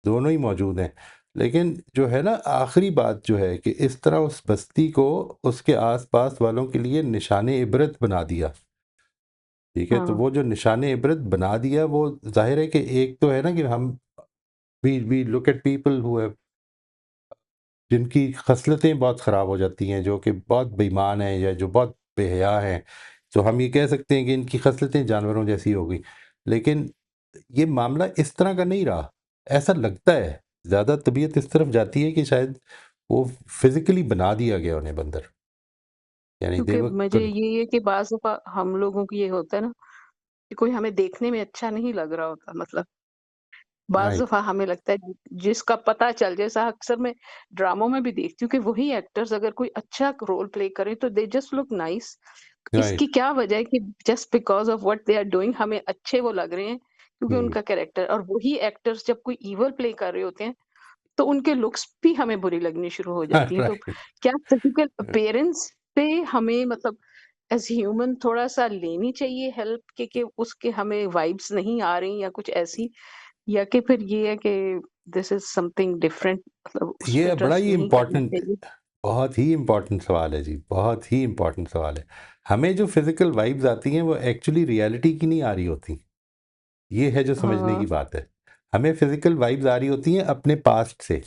دونوں ہی موجود ہیں، لیکن جو ہے نا آخری بات جو ہے کہ اس طرح اس بستی کو اس کے آس پاس والوں کے لیے نشان عبرت بنا دیا، ٹھیک ہے؟ تو ہاں وہ جو نشان عبرت بنا دیا، وہ ظاہر ہے کہ ایک تو ہے نا کہ ہم وی لک ایٹ پیپل ہو جن کی خصلتیں بہت خراب ہو جاتی ہیں، جو کہ بہت بے ایمان ہیں یا جو بہت بے حیا ہیں، تو ہم یہ کہہ سکتے ہیں کہ ان کی خصلتیں جانوروں جیسی ہو گئی، لیکن یہ معاملہ اس طرح کا نہیں رہا۔ ایسا لگتا ہے، زیادہ طبیعت اس طرف جاتی ہے کہ شاید وہ فزیکلی بنا دیا گیا انہیں بندر، یعنی کیونکہ مجھے یہ ہے کہ بعض دفعہ ہم لوگوں کو یہ ہوتا ہے نا کہ کوئی ہمیں دیکھنے میں اچھا نہیں لگ رہا ہوتا. مطلب بعض رائٹ دفعہ ہمیں لگتا ہے جس کا پتہ چل، جیسا اکثر میں ڈراموں میں بھی دیکھتی ہوں کہ وہی ایکٹرز اگر کوئی اچھا رول پلے کریں تو دے جسٹ لک نائس. اس کی رائٹ کیا وجہ ہے کہ just because of what they are doing ہمیں اچھے وہ لگ رہے ہیں کیونکہ ان کا کیریکٹر. اور وہی ایکٹرز جب کوئی ایول پلے کر رہے ہوتے ہیں تو ان کے لکس بھی ہمیں بری لگنی شروع ہو جاتی ہیں. تو رائٹ کیا ٹپیکل پیرنٹس پہ ہمیں مطلب ایز ہیومن تھوڑا سا لینی چاہیے ہیلپ کہ اس کے ہمیں وائبس نہیں آ رہی یا کچھ ایسی، یا کہ پھر یہ ہے کہ دس از سم تھنگ ڈفرینٹ، مطلب اس پہ یہ بڑا ٹرسٹ ہی نہیں کرنا امپورٹنٹ، چاہیے؟ بہت ہی امپورٹنٹ سوال ہے جی، بہت ہی امپورٹنٹ سوال ہے. ہمیں جو فزیکل وائبز آتی ہیں وہ ایکچولی ریالٹی کی نہیں آ رہی ہوتی. یہ ہے جو سمجھنے ہاں کی بات ہے. ہمیں فزیکل وائبز آ رہی ہوتی ہیں اپنے پاسٹ سے.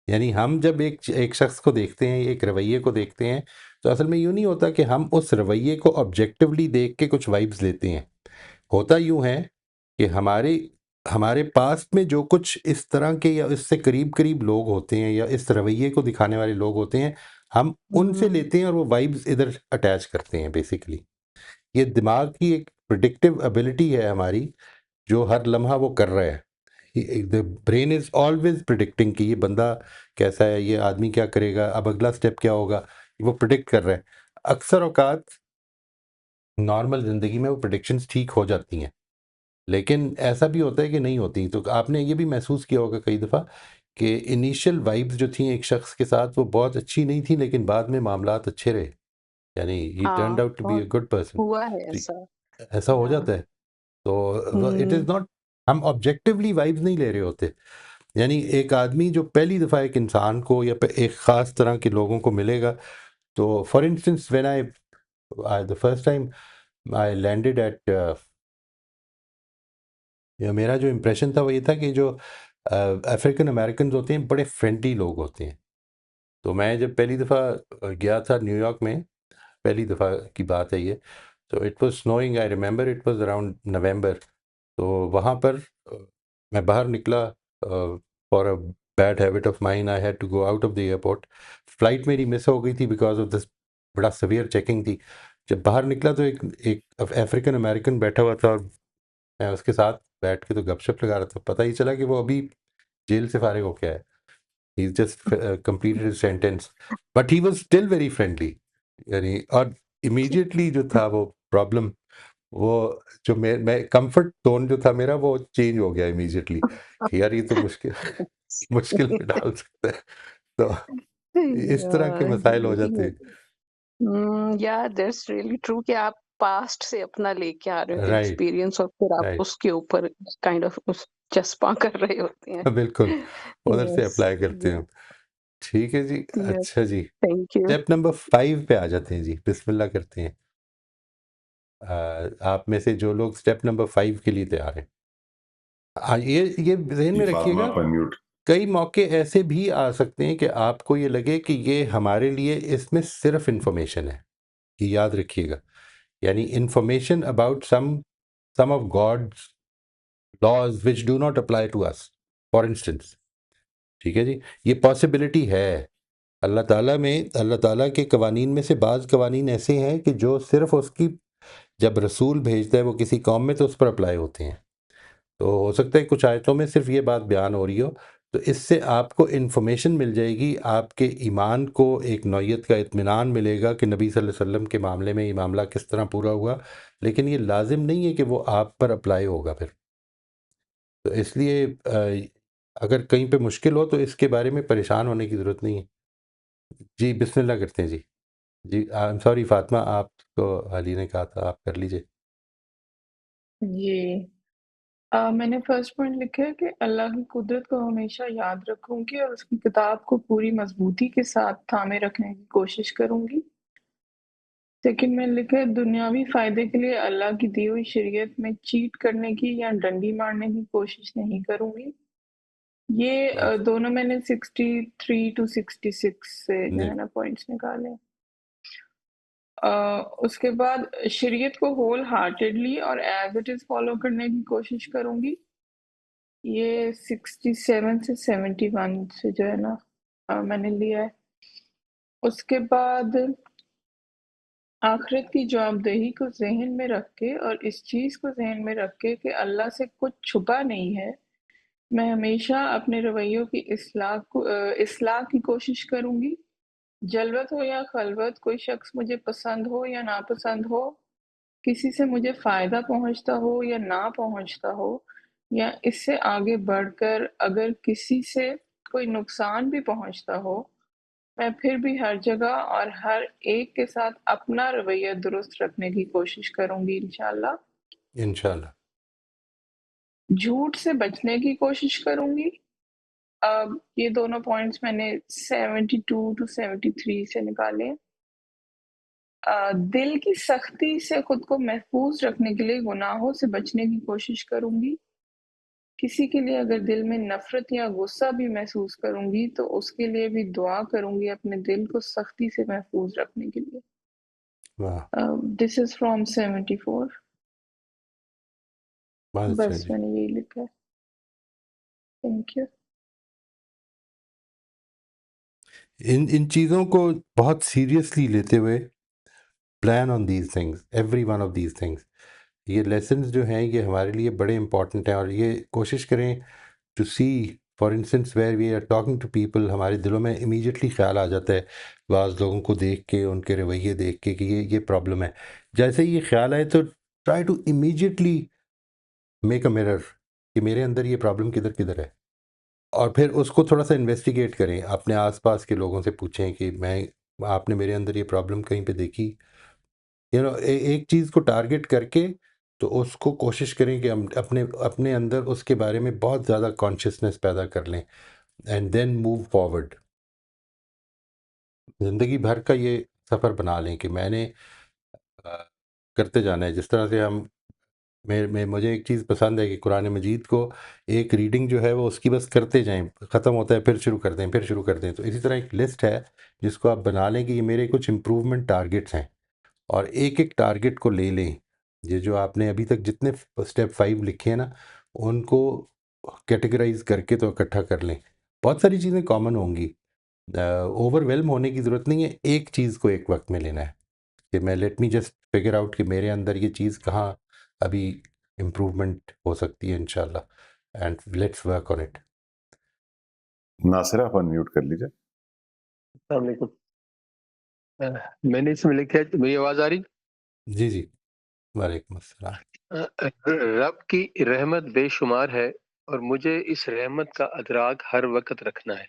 یعنی ہم جب ایک شخص کو دیکھتے ہیں، ایک رویے کو دیکھتے ہیں، تو اصل میں یوں نہیں ہوتا کہ ہم اس رویے کو آبجیکٹیولی دیکھ کے کچھ وائبز لیتے ہیں. ہوتا یوں ہے کہ ہمارے پاسٹ میں جو کچھ اس طرح کے یا اس سے قریب قریب لوگ ہوتے ہیں یا اس رویے کو دکھانے والے لوگ ہوتے ہیں، ہم ان سے لیتے ہیں اور وہ وائبز ادھر اٹیچ کرتے ہیں. بیسیکلی یہ دماغ کی ایک پریڈکٹیو ابیلٹی ہے ہماری، جو ہر لمحہ وہ کر رہا ہے. دا برین از آلویز پریڈکٹنگ کہ یہ بندہ کیسا ہے، یہ آدمی کیا کرے گا، اب اگلا سٹیپ کیا ہوگا، وہ پریڈکٹ کر رہا ہے. اکثر اوقات نارمل زندگی میں وہ پریڈکشنز ٹھیک ہو جاتی ہیں، لیکن ایسا بھی ہوتا ہے کہ نہیں ہوتی. تو آپ نے یہ بھی محسوس کیا ہوگا کئی دفعہ کہ انیشیل وائبز جو تھیں ایک شخص کے ساتھ وہ بہت اچھی نہیں تھیں، لیکن بعد میں معاملات اچھے رہے. یعنی ہی ہاں ٹرنڈ آؤٹ ٹو بی اے بہت گڈ پرسن. ہوا ہے ایسا. ایسا ہو یا جاتا ہے. تو اٹ از ناٹ، ہم آبجیکٹیولی وائبز نہیں لے رہے ہوتے. یعنی ایک آدمی جو پہلی دفعہ ایک انسان کو یا ایک خاص طرح کے لوگوں کو ملے گا، تو for instance when I the first time I landed at, میرا جو امپریشن تھا وہ یہ تھا کہ جو افریقن امریکنز ہوتے ہیں بڑے فرینڈلی لوگ ہوتے ہیں. تو میں جب پہلی دفعہ گیا تھا نیو یارک میں، پہلی دفعہ کی بات ہے یہ، تو it was snowing, I remember it was around November. تو وہاں پر میں باہر نکلا، for a bad habit of mine I had to go out of the airport. Flight میری مس ہو گئی تھی بیکاز آف دس، بڑا سویئر چیکنگ تھی. جب باہر نکلا تو ایک افریقن امریکن بیٹھا ہوا تھا، اور میں اس کے ساتھ بیٹھ کے تو گپ شپ لگا رہا تھا. پتہ ہی چلا کہ وہ ابھی جیل سے فارغ ہو کے آیا. He's just completed his sentence. But he was still very friendly. یعنی اور immediately جو تھا وہ پرابلم، وہ جو میں کمفرٹ زون جو تھا میرا وہ چینج ہو گیا immediately کہ یار یہ تو مشکل میں ڈال سکتا ہے. تو اس طرح کے مسائل ہو جاتے ہیں. یا دیٹس ریئلی ٹرو کہ آپ پاسٹ سے اپنا لے کے آ رہے ہوتے ہیں رائٹ ایکسپیرینس، اور پھر آپ رائٹ اس کے اوپر کائنڈ آف چسپاں کر رہے ہوتے ہیں. بالکل ادھر سے یس. اپلائی کرتے ہیں. ٹھیک ہے جی. یس. اچھا جی، تھینک یو. اسٹیپ نمبر 5 پہ آ جاتے ہیں جی. بسم اللہ کرتے ہیں. آپ میں سے جو لوگ اسٹیپ نمبر 5 کے لیے تیار ہیں، یہ ذہن میں رکھیے فاطمہ گا، پر میوٹ. کئی موقع ایسے بھی آ سکتے ہیں کہ آپ کو یہ لگے کہ یہ ہمارے لیے اس میں صرف انفارمیشن ہے. یہ یاد رکھیے گا، یعنی information about some of God's laws which do not apply to us, for instance. ٹھیک ہے جی، یہ پاسبلٹی ہے. اللہ تعالیٰ کے قوانین میں سے بعض قوانین ایسے ہیں کہ جو صرف اس کی، جب رسول بھیجتا ہے وہ کسی قوم میں تو اس پر اپلائی ہوتے ہیں. تو ہو سکتا ہے کچھ آیتوں میں صرف یہ بات بیان ہو رہی ہو، تو اس سے آپ کو انفارمیشن مل جائے گی، آپ کے ایمان کو ایک نوعیت کا اطمینان ملے گا کہ نبی صلی اللہ علیہ وسلم کے معاملے میں یہ معاملہ کس طرح پورا ہوا. لیکن یہ لازم نہیں ہے کہ وہ آپ پر اپلائی ہوگا پھر. تو اس لیے اگر کہیں پہ مشکل ہو تو اس کے بارے میں پریشان ہونے کی ضرورت نہیں ہے. جی بسم اللہ کرتے ہیں جی. جی آئی ایم سوری فاطمہ، آپ کو علی نے کہا تھا، آپ کر لیجئے. جی میں نے فرسٹ پوائنٹ لکھا ہے کہ اللہ کی قدرت کو ہمیشہ یاد رکھوں گی اور اس کی کتاب کو پوری مضبوطی کے ساتھ تھامے رکھنے کی کوشش کروں گی. سیکنڈ میں لکھا ہے دنیاوی فائدے کے لیے اللہ کی دی ہوئی شریعت میں چیٹ کرنے کی یا ڈنڈی مارنے کی کوشش نہیں کروں گی. یہ دونوں میں نے 63 to 66 سے جو جی ہے نا پوائنٹس نکالے. اس کے بعد شریعت کو ہول ہارٹیڈلی اور ایز اٹ از فالو کرنے کی کوشش کروں گی. یہ 67 سے 71 سے جو ہے نا میں نے لیا ہے. اس کے بعد آخرت کی جوابدہی کو ذہن میں رکھ کے اور اس چیز کو ذہن میں رکھ کے کہ اللہ سے کچھ چھپا نہیں ہے، میں ہمیشہ اپنے رویوں کی اصلاح کی کوشش کروں گی۔ جلوت ہو یا خلوت، کوئی شخص مجھے پسند ہو یا ناپسند ہو، کسی سے مجھے فائدہ پہنچتا ہو یا نہ پہنچتا ہو، یا اس سے آگے بڑھ کر اگر کسی سے کوئی نقصان بھی پہنچتا ہو، میں پھر بھی ہر جگہ اور ہر ایک کے ساتھ اپنا رویہ درست رکھنے کی کوشش کروں گی انشاءاللہ۔ انشاءاللہ۔ جھوٹ سے بچنے کی کوشش کروں گی۔ یہ دونوں پوائنٹس میں نے 72 to 73 سے نکالے۔ دل کی سختی سے خود کو محفوظ رکھنے کے لیے گناہوں سے بچنے کی کوشش کروں گی۔ کسی کے لیے اگر دل میں نفرت یا غصہ بھی محسوس کروں گی تو اس کے لیے بھی دعا کروں گی اپنے دل کو سختی سے محفوظ رکھنے کے لیے۔ واہ، دس از فرام 74۔ بہت اچھا بس جی۔ میں نے یہی لکھا ہے۔ Thank you. ان چیزوں کو بہت سیریسلی لیتے ہوئے plan on these things, every one of these things. یہ لیسنز جو ہیں یہ ہمارے لیے بڑے امپورٹنٹ ہیں، اور یہ کوشش کریں to see, for instance where we are talking to people, ہمارے دلوں میں امیجیٹلی خیال آ جاتا ہے بعض لوگوں کو دیکھ کے، ان کے رویے دیکھ کے کہ یہ پرابلم ہے۔ جیسے ہی یہ خیال آئے تو try to immediately make a mirror کہ میرے اندر یہ پرابلم کدھر ہے، اور پھر اس کو تھوڑا سا انویسٹیگیٹ کریں، اپنے آس پاس کے لوگوں سے پوچھیں کہ آپ نے میرے اندر یہ پرابلم کہیں پہ دیکھی، ایک چیز کو ٹارگٹ کر کے تو اس کو کوشش کریں کہ ہم اپنے اندر اس کے بارے میں بہت زیادہ کانشیسنس پیدا کر لیں، اینڈ دین موو فارورڈ۔ زندگی بھر کا یہ سفر بنا لیں کہ میں نے کرتے جانا ہے، جس طرح سے مجھے ایک چیز پسند ہے کہ قرآن مجید کو ایک ریڈنگ جو ہے وہ اس کی بس کرتے جائیں، ختم ہوتا ہے پھر شروع کر دیں، تو اسی طرح ایک لسٹ ہے جس کو آپ بنا لیں کہ یہ میرے کچھ امپروومنٹ ٹارگٹس ہیں، اور ایک ٹارگٹ کو لے لیں۔ یہ جو آپ نے ابھی تک جتنے اسٹیپ 5 لکھے ہیں نا، ان کو کیٹیگرائز کر کے تو اکٹھا کر لیں۔ بہت ساری چیزیں کامن ہوں گی، اوور ویلم ہونے کی ضرورت نہیں ہے، ایک چیز کو ایک وقت میں لینا ہے کہ میں let me just figure out کہ میرے اندر یہ چیز کہاں ابھی امپروومنٹ ہو سکتی ہے انشاءاللہ، and let's work on it. Nasir آپ انمیوٹ کر لیجیے۔ السلام علیکم۔ میں نے اس میں لکھا ہے، میری آواز آ رہی؟ جی وعلیکم السلام۔ رب کی رحمت بے شمار ہے اور مجھے اس رحمت کا ادراک ہر وقت رکھنا ہے۔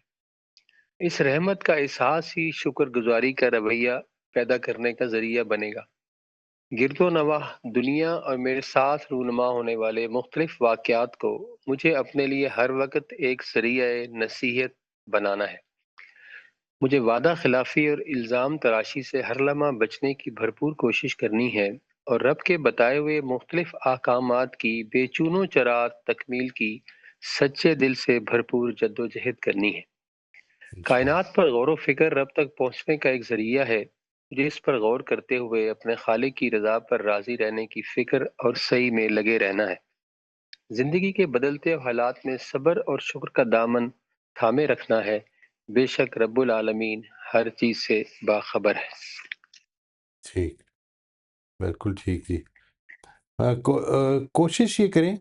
اس رحمت کا احساس ہی شکر گزاری کا رویہ پیدا کرنے کا ذریعہ بنے گا۔ گرد و نواح دنیا اور میرے ساتھ رونما ہونے والے مختلف واقعات کو مجھے اپنے لیے ہر وقت ایک ذریعہ نصیحت بنانا ہے۔ مجھے وعدہ خلافی اور الزام تراشی سے ہر لمحہ بچنے کی بھرپور کوشش کرنی ہے، اور رب کے بتائے ہوئے مختلف احکامات کی بے چون و چرا تکمیل کی سچے دل سے بھرپور جد و جہد کرنی ہے۔ کائنات پر غور و فکر رب تک پہنچنے کا ایک ذریعہ ہے، جس پر غور کرتے ہوئے اپنے خالق کی رضا پر راضی رہنے کی فکر اور سعی میں لگے رہنا ہے۔ زندگی کے بدلتے حالات میں صبر اور شکر کا دامن تھامے رکھنا ہے، بے شک رب العالمین ہر چیز سے باخبر ہے۔ ٹھیک، بالکل ٹھیک جی۔ کوشش یہ کریں،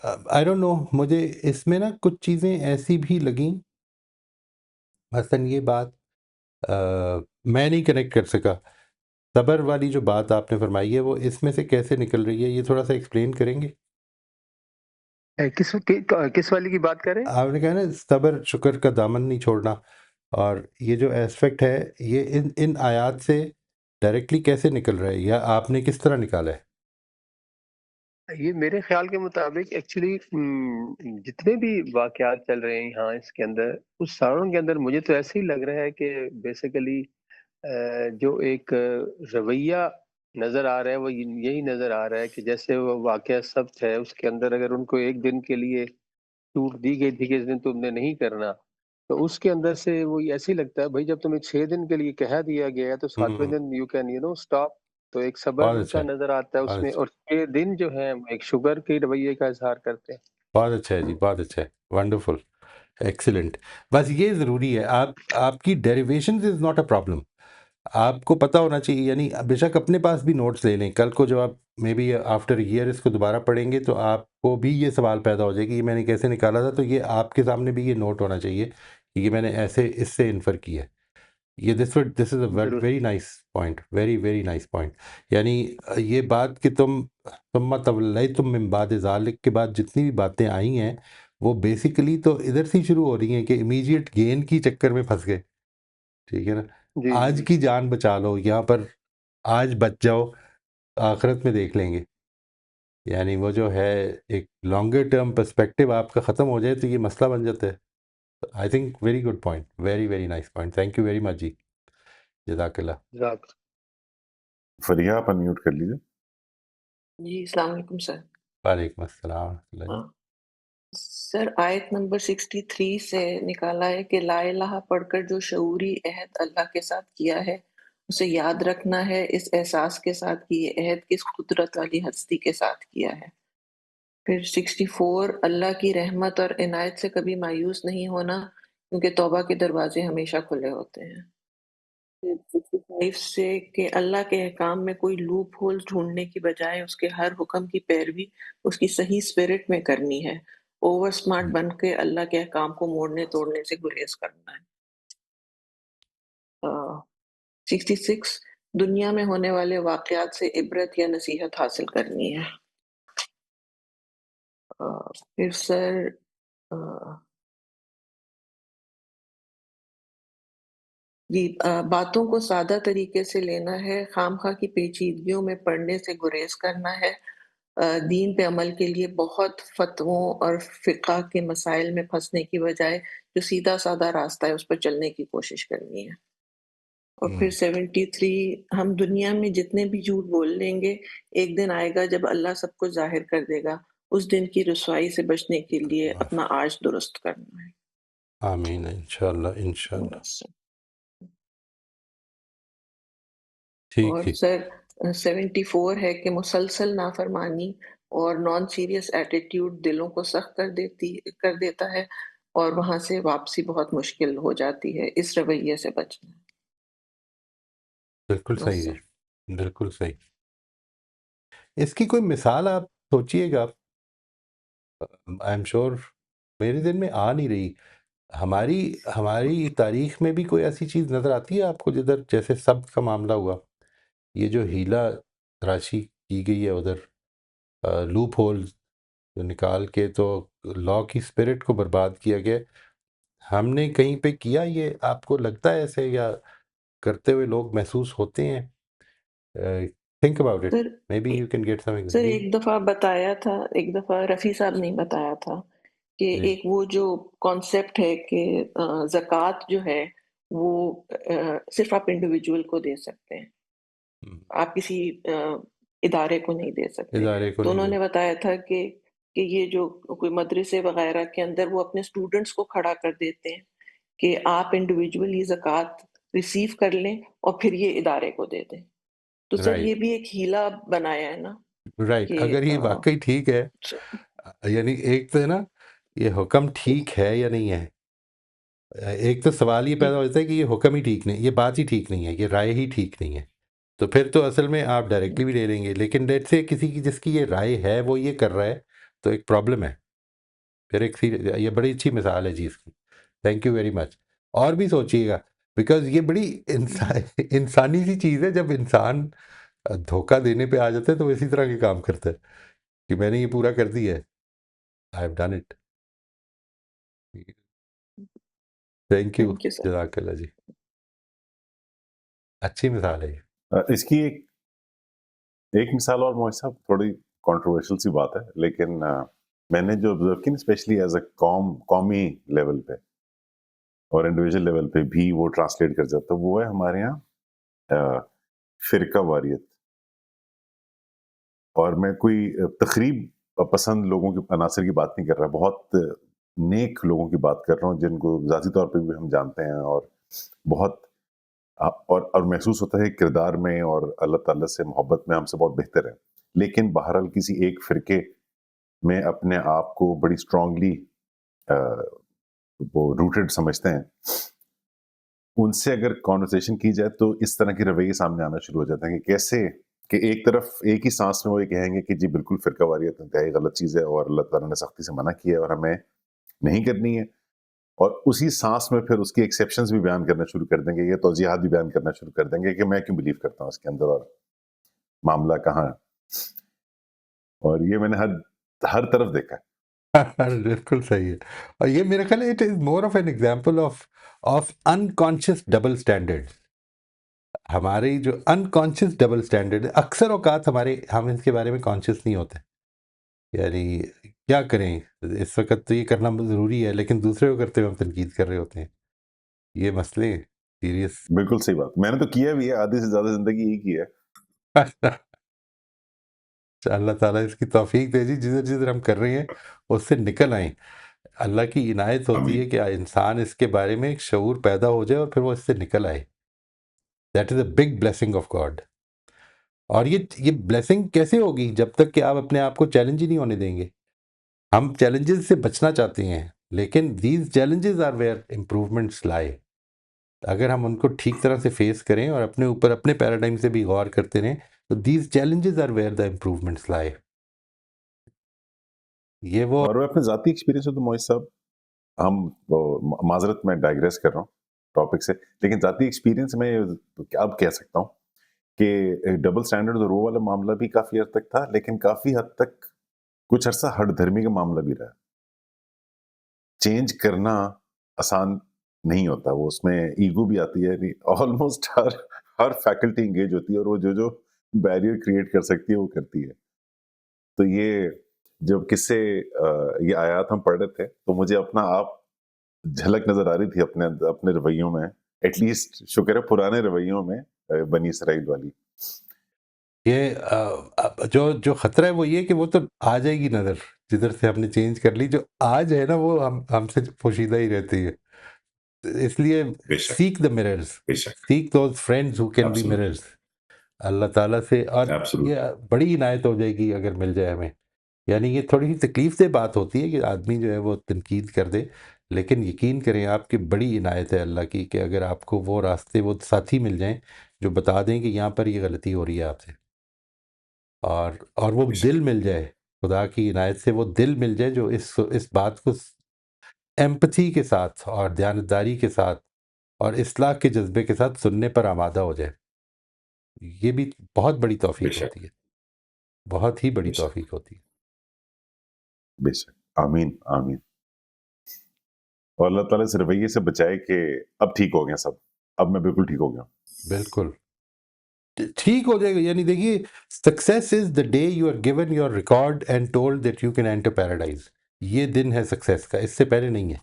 آئی ڈونٹ نو، مجھے اس میں نا کچھ چیزیں ایسی بھی لگیں، مثلا یہ بات میں نہیں کنیکٹ کر سکا، صبر والی جو بات آپ نے فرمائی ہے وہ اس میں سے کیسے نکل رہی ہے، یہ تھوڑا سا ایکسپلین کریں گے؟ کس والی کی بات کر رہے ہیں؟ آپ نے کہا نا صبر شکر کا دامن نہیں چھوڑنا، اور یہ جو ایسپیکٹ ہے یہ ان آیات سے ڈائریکٹلی کیسے نکل رہا ہے، یا آپ نے کس طرح نکالا ہے؟ یہ میرے خیال کے مطابق ایکچولی جتنے بھی واقعات چل رہے ہیں یہاں اس کے اندر، اس ساروں کے اندر مجھے تو ایسے ہی لگ رہا ہے کہ بیسیکلی جو ایک رویہ نظر آ رہا ہے وہ یہی نظر آ رہا ہے کہ جیسے وہ واقعہ سبت ہے، اس کے اندر اگر ان کو ایک دن کے لیے چھوٹ دی گئی تھی کہ اس دن تم نے نہیں کرنا، تو اس کے اندر سے وہ ایسے ہی لگتا ہے بھائی جب تمہیں 6 دن کے لیے کہہ دیا گیا ہے تو 7ویں دن یو کین اسٹاپ، تو ایک صبر بہت کا اچھا ہے، نظر آتا ہے اس بہت میں، اچھا، اور 6 دن جو ہیں ایک شوگر کے رویے کا اظہار کرتے ہیں۔ بہت اچھا ہے جی، بہت اچھا ہے، ونڈرفل، ایکسیلنٹ۔ بس یہ ضروری ہے، آپ کی ڈیریویشنز از ناٹ اے پرابلم، آپ کو پتہ ہونا چاہیے، یعنی بے شک اپنے پاس بھی نوٹس لے لیں، کل کو جب آپ مے بی آفٹر ایئر اس کو دوبارہ پڑھیں گے تو آپ کو بھی یہ سوال پیدا ہو جائے کہ یہ میں نے کیسے نکالا تھا، تو یہ آپ کے سامنے بھی یہ نوٹ ہونا چاہیے کہ یہ میں نے ایسے اس سے انفر کیا ہے. یہ دس از اے درست. Very nice point, very very nice point. یعنی یہ بات کہ تم تولیتم من بعد ذالک کے بعد جتنی بھی باتیں آئی ہیں وہ بیسیکلی تو ادھر سے ہی شروع ہو رہی ہیں کہ امیجیٹ گین کی چکر میں پھنس گئے. ٹھیک ہے نا، جی آج جی کی جان بچا لو، یہاں پر آج بچ جاؤ، آخرت میں دیکھ لیں گے. یعنی وہ جو ہے ایک لانگر ٹرم پرسپیکٹیو آپ کا ختم ہو جائے تو یہ مسئلہ بن جاتا ہے. I think very good point, very very nice point. Thank you very much جی، جزاک اللہ. جزاک. فریہ آپ انمیوٹ کر لیجیے. جی السلام علیکم سر. وعلیکم السلام ورحمۃ اللہ جی. سر آیت نمبر 63 سے نکالا ہے کہ لا الہ پڑھ کر جو شعوری عہد اللہ کے ساتھ کیا ہے اسے یاد رکھنا ہے، اس احساس کے ساتھ کہ یہ عہد کس قدرت والی ہستی کے ساتھ کیا ہے. پھر 64 اللہ کی رحمت اور عنایت سے کبھی مایوس نہیں ہونا کیونکہ توبہ کے دروازے ہمیشہ کھلے ہوتے ہیں. 65 سے کہ اللہ کے احکام میں کوئی لوپ ہول ڈھونڈنے کی بجائے اس کے ہر حکم کی پیروی اس کی صحیح اسپرٹ میں کرنی ہے. اوور سمارٹ بن کے اللہ کے احکام کو موڑنے توڑنے سے گریز کرنا ہے. 66 دنیا میں ہونے والے واقعات سے عبرت یا نصیحت حاصل کرنی ہے. پھر سر جی باتوں کو سادہ طریقے سے لینا ہے، خام خواہ کی پیچیدگیوں میں پڑھنے سے گریز کرنا ہے. دین پہ عمل کے لیے بہت فتووں اور فقہ کے مسائل میں پھنسنے کی بجائے جو سیدھا سادہ راستہ ہے اس پر چلنے کی کوشش کرنی ہے. اور پھر 73 ہم دنیا میں جتنے بھی جھوٹ بول لیں گے ایک دن آئے گا جب اللہ سب کو ظاہر کر دے گا، اس دن کی رسوائی سے بچنے کے لیے اپنا آج درست کرنا ہے. آمین انشاءاللہ انشاءاللہ. بس. ٹھیک اور ٹھیک. سر 74 ہے کہ مسلسل نافرمانی اور نان سیریس ایٹیٹیوڈ دلوں کو سخت کر دیتا ہے اور وہاں سے واپسی بہت مشکل ہو جاتی ہے. اس رویے سے بچنا. بالکل بس صحیح سر. ہے، بالکل صحیح. اس کی کوئی مثال آپ سوچیے گا، آئی ایم شور میرے دل میں آ نہیں رہی. ہماری تاریخ میں بھی کوئی ایسی چیز نظر آتی ہے آپ کو جدھر جیسے سب کا معاملہ ہوا، یہ جو ہیلا تراشی کی گئی ہے ادھر، لوپ ہول نکال کے تو لا کی اسپرٹ کو برباد کیا گیا، ہم نے کہیں پہ کیا؟ یہ آپ کو لگتا ہے ایسے یا کرتے ہوئے لوگ محسوس ہوتے ہیں؟ Think about it, sir maybe you can get some. Sir جی ایک دفعہ بتایا تھا، ایک دفعہ رفیع صاحب نے بتایا تھا کہ جی. ایک وہ جو کانسیپٹ ہے کہ زکوٰۃ جو ہے وہ صرف آپ انڈیویجول کو دے سکتے ہیں، آپ کسی ادارے کو نہیں دے سکتے. ادارے کو تو نہیں انہوں دے. نے بتایا تھا کہ یہ جو کوئی مدرسے وغیرہ کے اندر وہ اپنے اسٹوڈنٹس کو کھڑا کر دیتے ہیں کہ آپ انڈیویجولی زکوٰۃ ریسیو کر لیں اور پھر یہ ادارے کو دے دیں. تو سر رائٹ یہ بھی ایک ہیلا بنایا ہے نا رائٹ. کہ اگر یہ واقعی ٹھیک ہے، یعنی ایک تو ہے نا یہ حکم ٹھیک ہے یا نہیں ہے، ایک تو سوال یہ پیدا ہوتا ہے کہ یہ حکم ہی ٹھیک نہیں، یہ بات ہی ٹھیک نہیں ہے، یہ رائے ہی ٹھیک نہیں ہے، تو پھر تو اصل میں آپ ڈائریکٹلی بھی لے لیں گے. لیکن لیٹ سے کسی کی جس کی یہ رائے ہے وہ یہ کر رہا ہے تو ایک پرابلم ہے. پھر یہ بڑی اچھی مثال ہے جی اس کی. تھینک یو ویری مچ. اور بھی سوچیے گا، بیکاز یہ بڑی انسانی سی چیز ہے، جب انسان دھوکہ دینے پہ آ جاتا ہے تو وہ اسی طرح کے کام کرتا ہے کہ میں نے یہ پورا کر دیا ہے، I have done it. Thank you, thank you sir. جزاک اللہ جی. اچھی مثال ہے یہ. اس کی ایک مثال اور موئی صاحب تھوڑی کنٹروورشل سی بات ہے، لیکن میں نے جو آبزرو کی نا اسپیشلی ایز اے قومی لیول پہ اور انڈیویجول لیول پہ بھی وہ ٹرانسلیٹ کر جاتا ہے، وہ ہے ہمارے یہاں فرقہ واریت. اور میں کوئی تقریب پسند لوگوں کے عناصر کی بات نہیں کر رہا، بہت نیک لوگوں کی بات کر رہا ہوں جن کو ذاتی طور پہ بھی ہم جانتے ہیں اور بہت اور محسوس ہوتا ہے کردار میں اور اللہ تعالیٰ سے محبت میں ہم سے بہت بہتر ہے، لیکن بہرحال کسی ایک فرقے میں اپنے آپ کو بڑی اسٹرانگلی وہ روٹڈ سمجھتے ہیں. ان سے اگر کانورسیشن کی جائے تو اس طرح کے رویے سامنے آنا شروع ہو جاتے ہیں کہ کیسے کہ ایک طرف ایک ہی سانس میں وہ یہ کہیں گے کہ جی بالکل فرقہ واریت انتہائی غلط چیز ہے اور اللہ تعالیٰ نے سختی سے منع کیا ہے اور ہمیں نہیں کرنی ہے، اور اسی سانس میں پھر اس کی ایکسیپشنز بھی بیان کرنا شروع کر دیں گے، یہ توضیحات بھی بیان کرنا شروع کر دیں گے کہ میں کیوں بلیو کرتا ہوں اس کے اندر اور معاملہ کہاں ہے. اور یہ میں نے ہر طرف دیکھا ہے. بالکل صحیح ہے. اور یہ میرا خیال ہے it is more of an example of unconscious double standard. ہماری جو انکانشیس ڈبل اسٹینڈرڈ ہے، اکثر اوقات ہم اس کے بارے میں کانشیس نہیں ہوتے. یعنی کیا کریں اس وقت تو یہ کرنا ضروری ہے، لیکن دوسرے کو کرتے ہوئے ہم تنقید کر رہے ہوتے ہیں. یہ مسئلے سیریس. بالکل صحیح بات، میں نے تو کیا بھی ہے، آدھی سے زیادہ زندگی یہی کی ہے. اللہ تعالیٰ اس کی توفیق دے جی، جدھر ہم کر رہے ہیں اس سے نکل آئیں. اللہ کی عنایت ہوتی ہے کہ انسان اس کے بارے میں ایک شعور پیدا ہو جائے اور پھر وہ اس سے نکل آئے. That is a big blessing of God. اور یہ بلیسنگ کیسے ہوگی جب تک کہ آپ اپنے آپ کو چیلنج ہی نہیں ہونے دیں گے. ہم چیلنجز سے بچنا چاہتے ہیں، لیکن these challenges are where improvements lie. اگر ہم ان کو ٹھیک طرح سے فیس کریں اور اپنے اوپر اپنے پیراڈائم سے بھی غور کرتے رہیں تو these challenges are where the improvements lie. یہ وہ اور میں اپنے ذاتی ایکسپیرینس میں تو موئز صاحب، ہم معذرت میں ڈائگریس کر رہا ہوں ٹاپک سے، لیکن ذاتی ایکسپیرینس میں اب کہہ سکتا ہوں کہ ڈبل سٹینڈرڈ اور رو والا معاملہ بھی کافی حد تک تھا، لیکن کافی حد تک کچھ عرصہ ہٹ دھرمی کا معاملہ بھی رہا. چینج کرنا آسان نہیں ہوتا، وہ اس میں ایگو بھی آتی ہے. آلموسٹ ہر فیکلٹی انگیج ہوتی ہے اور وہ جو بیریئر کریٹ کر سکتی ہے وہ کرتی ہے. تو یہ جب کس سے یہ آیات ہم پڑھ رہے تھے تو مجھے اپنا آپ جھلک نظر آ رہی تھی اپنے رویوں میں، ایٹ لیسٹ شکر ہے پرانے رویوں میں بنی اسرائیل والی. یہ جو خطرہ ہے وہ یہ کہ وہ تو آ جائے گی نظر، جدھر سے ہم نے چینج کر لی. جو آج ہے نا وہ ہم سے پوشیدہ ہی رہتی ہے. اس لیے seek the mirrors, seek those friends who can be mirrors اللہ تعالیٰ سے. اور یہ بڑی عنایت ہو جائے گی اگر مل جائے ہمیں. یعنی یہ تھوڑی سی تکلیف دہ بات ہوتی ہے کہ آدمی جو ہے وہ تنقید کر دے، لیکن یقین کریں آپ کی بڑی عنایت ہے اللہ کی کہ اگر آپ کو وہ راستے، وہ ساتھی مل جائیں جو بتا دیں کہ یہاں پر یہ غلطی ہو رہی ہے آپ سے، اور وہ دل مل جائے، خدا کی عنایت سے وہ دل مل جائے جو اس بات کو ایمپتھی کے ساتھ اور دیانتداری کے ساتھ اور اصلاح کے جذبے کے ساتھ سننے پر آمادہ ہو جائے. یہ بھی بہت بڑی توفیق ہوتی ہے، بہت ہی بڑی توفیق ہوتی ہے. بے شک، آمین آمین. اور اللہ تعالیٰ اس رویے سے بچائے کہ اب ٹھیک ہو گیا سب، اب میں بالکل ٹھیک ہو گیا. بالکل ٹھیک ہو جائے گا. یعنی دیکھیے، success is the day you are given your record and told that you can enter paradise. یہ دن ہے سکسیس کا، اس سے پہلے نہیں ہے.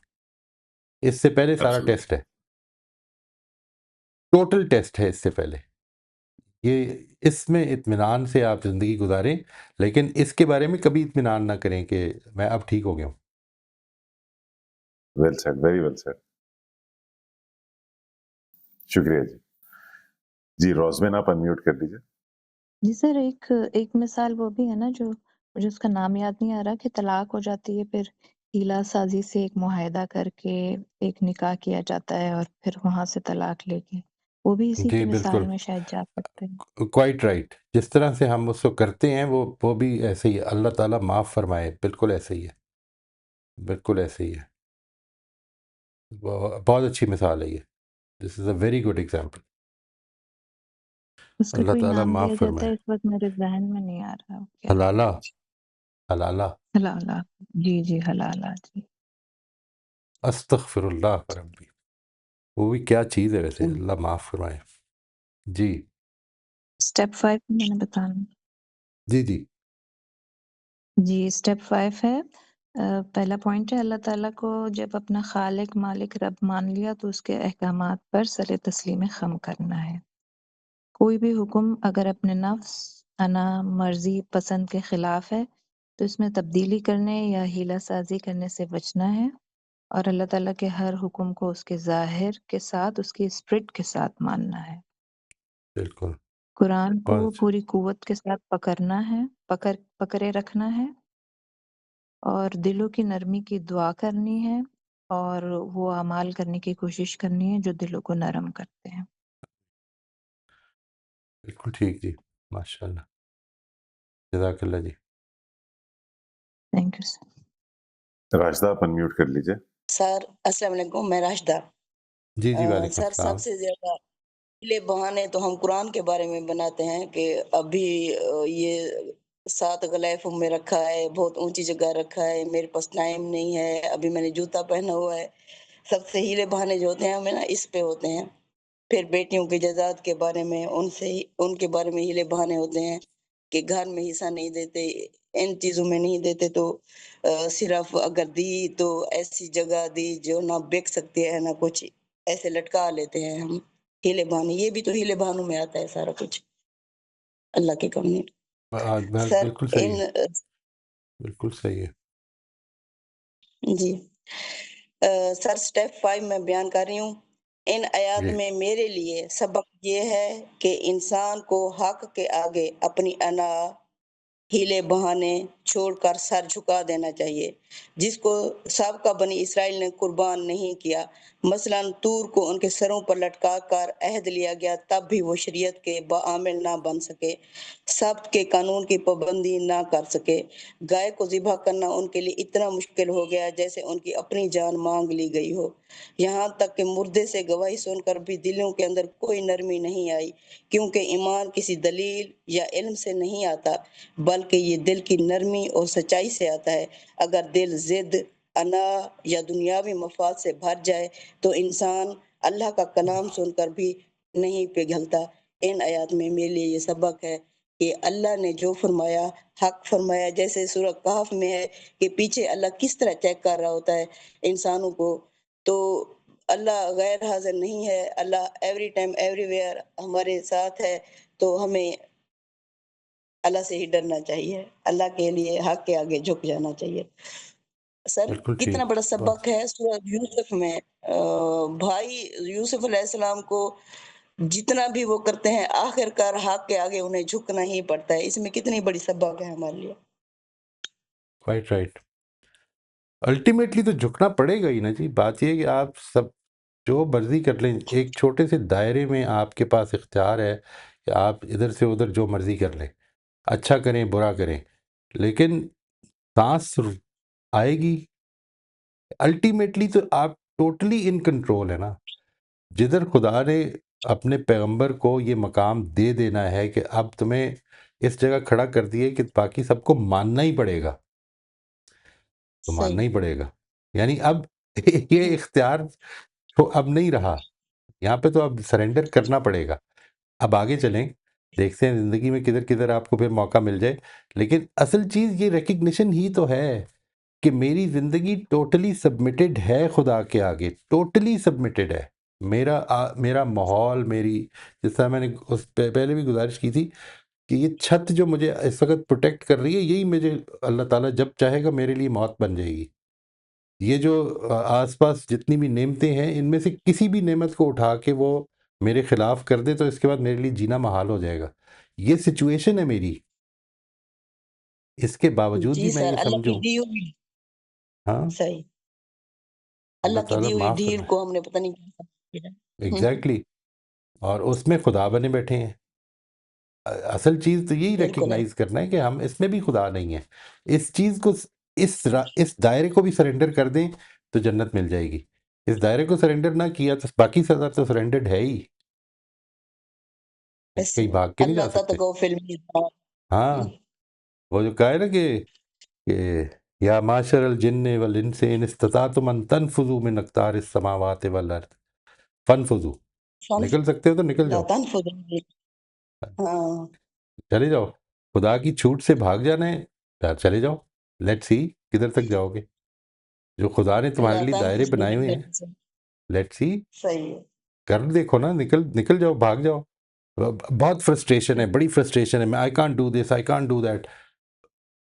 اس سے پہلے سارا ٹیسٹ ہے، ٹوٹل ٹیسٹ ہے اس سے پہلے. یہ اس میں اطمینان سے آپ زندگی گزاریں، لیکن اس کے بارے میں کبھی اطمینان نہ کریں کہ میں اب ٹھیک ہو گیا ہوں. Well said, very well said. شکریہ جی. جی روزمین آپ انمیوٹ کر دیجیے. جی سر، ایک مثال وہ بھی ہے نا جو مجھے اس کا نام یاد نہیں آ رہا، کہ طلاق ہو جاتی ہے، پھر ہیلا سازی سے ایک معاہدہ کر کے ایک نکاح کیا جاتا ہے اور پھر وہاں سے طلاق لے کے، وہ بھی اسی جی کی بالکل، مثال میں شاید جا سکتے ہیں. Quite right. جس طرح سے ہم اس کو کرتے ہیں وہ بھی ایسے ہی ہے. اللہ تعالیٰ معاف فرمائے، بالکل ایسے ہی ہے، بالکل ایسے ہی ہے. بہت اچھی مثال ہے یہ. دس از اے ویری گڈ ایگزامپل. اس کا اللہ کوئی تعالیٰ نام دیا معاف جاتا فرمائے. ہے، اس وقت میرے ذہن میں نہیں آ رہا کیا. حلالہ، حلالہ. حلالہ. جی جی حلالہ. جی استغفر اللہ ربی. وہ بھی کیا چیز ہے ویسے، اللہ معاف فرمائے. جی اسٹیپ 5 میں نے بتانا. جی جی جی اسٹیپ 5 ہے. پہلا پوائنٹ ہے، اللہ تعالیٰ کو جب اپنا خالق مالک رب مان لیا تو اس کے احکامات پر سر تسلیم خم کرنا ہے. کوئی بھی حکم اگر اپنے نفس، انا، مرضی، پسند کے خلاف ہے تو اس میں تبدیلی کرنے یا ہیلا سازی کرنے سے بچنا ہے، اور اللہ تعالیٰ کے ہر حکم کو اس کے ظاہر کے ساتھ، اس کی اسپرٹ کے ساتھ ماننا ہے. بالکل. قرآن کو بہت پوری قوت کے ساتھ پکڑنا ہے، پکڑے رکھنا ہے، اور دلوں کی نرمی کی دعا کرنی ہے، اور وہ اعمال کرنے کی کوشش کرنی ہے جو دلوں کو نرم کرتے ہیں۔ بالکل ٹھیک جی، ماشاء اللہ، جزاک اللہ جی۔ Thank you sir. راشدہ آپ انمیوٹ کر لیجئے۔ سر السلام علیکم، میں راشدہ۔ جی جی وعلیکم سر السلام۔ سب سے زیادہ پہلے بہانے تو ہم قرآن کے بارے میں بناتے ہیں کہ ابھی یہ 7 غلاف میں رکھا ہے، بہت اونچی جگہ رکھا ہے، میرے پاس ٹائم نہیں ہے، ابھی میں نے جوتا پہنا ہوا ہے۔ سب سے ہیلے بہانے جو ہوتے ہیں ہمیں نا اس پہ ہوتے ہیں۔ پھر بیٹیوں کے جزات کے بارے میں ان کے بارے میں ہیلے بہانے ہوتے ہیں کہ گھر میں حصہ نہیں دیتے، ان چیزوں میں نہیں دیتے، تو صرف اگر دی تو ایسی جگہ دی جو نہ بک سکتی ہے نہ کچھ، ایسے لٹکا لیتے ہیں ہم ہیلے بہانے۔ یہ بھی تو ہیلے بہانوں میں آتا ہے سارا کچھ، اللہ کے کم سر۔ بالکل صحیح ہے، بالکل صحیح ہے جی سر سٹیپ 5 میں بیان کر رہی ہوں۔ ان آیات جی۔ میں میرے لیے سبق یہ ہے کہ انسان کو حق کے آگے اپنی انا، ہیلے بہانے چھوڑ کر سر جھکا دینا چاہیے، جس کو سابقہ بنی اسرائیل نے قربان نہیں کیا۔ مثلا طور کو ان کے سروں پر لٹکا کر عہد لیا گیا، تب بھی وہ شریعت کے بعامل نہ بن سکے، سبت کے قانون کی پابندی نہ کر سکے۔ گائے کو ذبح کرنا ان کے لیے اتنا مشکل ہو گیا جیسے ان کی اپنی جان مانگ لی گئی ہو۔ یہاں تک کہ مردے سے گواہی سن کر بھی دلوں کے اندر کوئی نرمی نہیں آئی، کیونکہ ایمان کسی دلیل یا علم سے نہیں آتا، بلکہ یہ دل کی نرمی اور سچائی سے آتا ہے۔ اگر دل ضد، انا یا دنیاوی مفاد سے بھر جائے تو انسان اللہ کا کلام سن کر بھی نہیں پگھلتا۔ ان آیات میں میرے لیے یہ سبق ہے کہ اللہ نے جو فرمایا حق فرمایا، جیسے سورہ کہف میں ہے کہ پیچھے اللہ کس طرح چیک کر رہا ہوتا ہے انسانوں کو، تو اللہ غیر حاضر نہیں ہے، اللہ ایوری ٹائم ایوری ویئر ہمارے ساتھ ہے، تو ہمیں اللہ سے ہی ڈرنا چاہیے، اللہ کے لیے حق کے آگے جھک جانا چاہیے۔ سر بالکل ٹھیک کتنا بڑا بات۔ سبق ہے سورہ یوسف میں، بھائی یوسف علیہ السلام کو جتنا بھی وہ کرتے ہیں آخر کار حق کے آگے انہیں جھکنا ہی پڑتا ہے۔ اس میں کتنی بڑی سبق ہے ہمارے لیے۔ رائٹ رائٹ، الٹیمیٹلی تو جھکنا پڑے گا ہی نا جی۔ بات یہ ہے کہ آپ سب جو مرضی کر لیں، ایک چھوٹے سے دائرے میں آپ کے پاس اختیار ہے کہ آپ ادھر سے ادھر جو مرضی کر لیں، اچھا کریں برا کریں، لیکن سانس آئے گی الٹیمیٹلی تو آپ ٹوٹلی ان کنٹرول ہے نا۔ جدھر خدا نے اپنے پیغمبر کو یہ مقام دے دینا ہے کہ اب تمہیں اس جگہ کھڑا کر دیے کہ باقی سب کو ماننا ہی پڑے گا، تو ماننا ہی پڑے گا، یعنی اب یہ اختیار تو اب نہیں رہا، یہاں پہ تو اب سرنڈر کرنا پڑے گا۔ اب آگے چلیں، دیکھتے ہیں زندگی میں کدھر کدھر آپ کو پھر موقع مل جائے، لیکن اصل چیز یہ ریکگنیشن ہی تو ہے کہ میری زندگی ٹوٹلی سبمٹڈ ہے خدا کے آگے، ٹوٹلی سبمٹڈ ہے۔ میرا ماحول، میری، جس طرح میں نے اس پہلے بھی گزارش کی تھی کہ یہ چھت جو مجھے اس وقت پروٹیکٹ کر رہی ہے، یہی مجھے اللہ تعالیٰ جب چاہے گا میرے لیے موت بن جائے گی۔ یہ جو آس پاس جتنی بھی نعمتیں ہیں، ان میں سے کسی بھی نعمت کو اٹھا کے وہ میرے خلاف کر دے تو اس کے بعد میرے لیے جینا محال ہو جائے گا۔ یہ سچویشن ہے میری، اس کے باوجود بھی جی میں سر، یہ اللہ کی سمجھوں دی ہوئی، ہاں صحیح، اللہ اللہ کی تعالیٰ دی ہوئی معاف ڈھیل فرمائے۔ کو ہم نے پتہ نہیں کیا۔ ایگزیکٹلی، اور اس میں خدا بنے بیٹھے ہیں۔ اصل چیز تو یہی بالکل ہے۔ ریکگنائز کرنا ہے کہ ہم اس میں بھی خدا نہیں ہے۔ اس چیز کو، اس دائرے کو بھی سرنڈر کر دیں تو جنت مل جائے گی۔ اس دائرے کو سرنڈر نہ کیا تو باقی سزا تو سرنڈرڈ ہے ہی، کہیں بھاگ کے نہیں اللہ جا سکتے۔ تتغافل المیزان۔ ہاں، وہ جو کہا ہے نا کہ یا معاشر الجن والانس ان استطعتم ان تنفذوا من اقطار السماوات والارض فانفذوا، نکل سکتے ہو تو نکل لا جاؤ، تنفذ، ہاں، چلے جاؤ۔ خدا کی چھوٹ سے بھاگ جانا ہے تو چلے جاؤ، لیٹ سی کدھر تک جاؤ گے۔ جو خدا نے تمہارے لا لیے دائرے تنفذ بنائے ہوئے ہیں، لیٹ سی صحیح ہے۔ کر دیکھو نا، نکل جاؤ، بھاگ جاؤ۔ بہت فرسٹریشن ہے، بڑی فرسٹریشن ہے، میں I can't do this, I can't do that.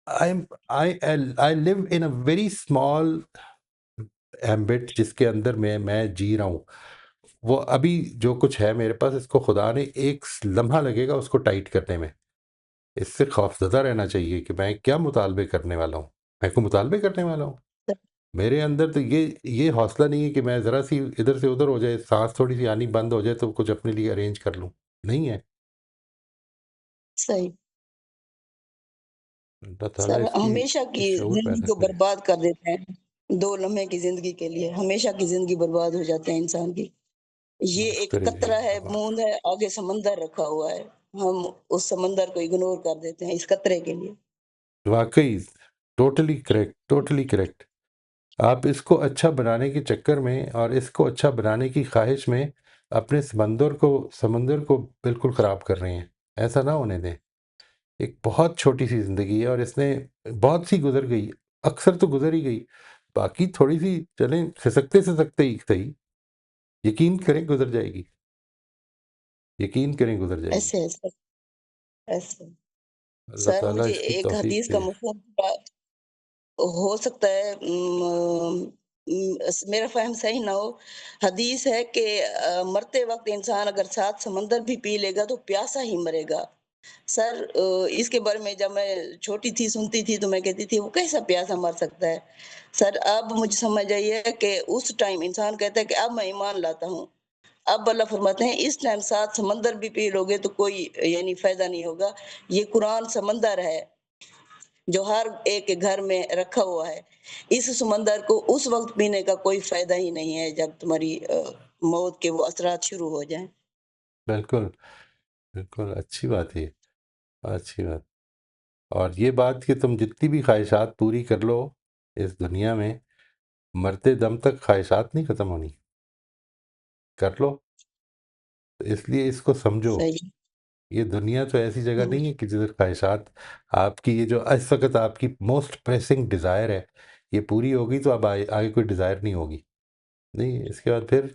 I live in a very small ambit جس کے اندر میں جی رہا ہوں۔ وہ ابھی جو کچھ ہے میرے پاس، اس کو خدا نے ایک لمحہ لگے گا اس کو ٹائٹ کرنے میں۔ اس سے خوفزدہ رہنا چاہیے کہ میں کیا مطالبے کرنے والا ہوں، میں کو مطالبے کرنے والا ہوں، میرے اندر تو یہ حوصلہ نہیں ہے کہ میں ذرا سی ادھر سے ادھر ہو جائے، سانس تھوڑی سی آنی بند ہو جائے تو کچھ اپنے لیے ارینج کر لوں، نہیں ہے۔ صحیح اللہ تعالیٰ سر، اس کی ہمیشہ کی شعور زندگی پیدا کو کرے۔ برباد کر دیتے ہیں 2 لمحے کی زندگی کے لیے، ہمیشہ کی زندگی برباد ہو جاتے ہیں انسان کی۔ یہ معاف ایک کرے جی قطرہ ہے، اللہ معاف۔ بوند ہے، آگے سمندر رکھا ہوا ہے، ہم اس سمندر کو اگنور کر دیتے ہیں اس قطرے کے لیے۔ واقعی ٹوٹلی کریکٹ، ٹوٹلی کریکٹ۔ آپ اس کو اچھا بنانے کے چکر میں اور اس کو اچھا بنانے کی خواہش میں اپنے سمندر کو بالکل خراب کر رہے ہیں۔ ایسا نہ ہونے دیں۔ ایک بہت چھوٹی سی زندگی ہے اور اس نے بہت سی گزر گئی، اکثر تو گزر ہی گئی، باقی تھوڑی سی چلیں کھسکتے ہی صحیح، یقین کریں گزر جائے گی، یقین کریں گزر جائے گی۔ ایسے ایسے ایسے اللہ سر، تعالیٰ مجھے اس کی ایک توفیق حدیث کا دے۔ مفہوم ہو سکتا ہے میرا فہم صحیح نہ ہو۔ حدیث ہے کہ مرتے وقت انسان اگر 7 سمندر بھی پی لے گا تو پیاسا ہی مرے گا۔ سر، اس کے بارے میں جب میں چھوٹی تھی سنتی تھی تو میں کہتی تھی وہ کیسا پیاسا مر سکتا ہے۔ سر، اب مجھے سمجھ آئی ہے کہ اس ٹائم انسان کہتا ہے کہ اب میں ایمان لاتا ہوں، اب اللہ فرماتے ہیں اس ٹائم 7 سمندر بھی پی لو گے تو کوئی یعنی فائدہ نہیں ہوگا۔ یہ قرآن سمندر ہے جو ہر ایک کے گھر میں رکھا ہوا ہے، اس سمندر کو اس وقت پینے کا کوئی فائدہ ہی نہیں ہے جب تمہاری موت کے وہ اثرات شروع ہو جائیں۔ بالکل بالکل، اچھی بات ہے، اچھی بات۔ اور یہ بات کہ تم جتنی بھی خواہشات پوری کر لو اس دنیا میں، مرتے دم تک خواہشات نہیں ختم ہونی، کر لو۔ تو اس لیے اس کو سمجھو، صحیح۔ یہ دنیا تو ایسی جگہ نہیں ہے کہ جدھر خواہشات آپ کی، یہ جو اس وقت آپ کی موسٹ پریسنگ ڈیزائر ہے یہ پوری ہوگی تو اب آگے کوئی ڈیزائر نہیں ہوگی، نہیں، اس کے بعد پھر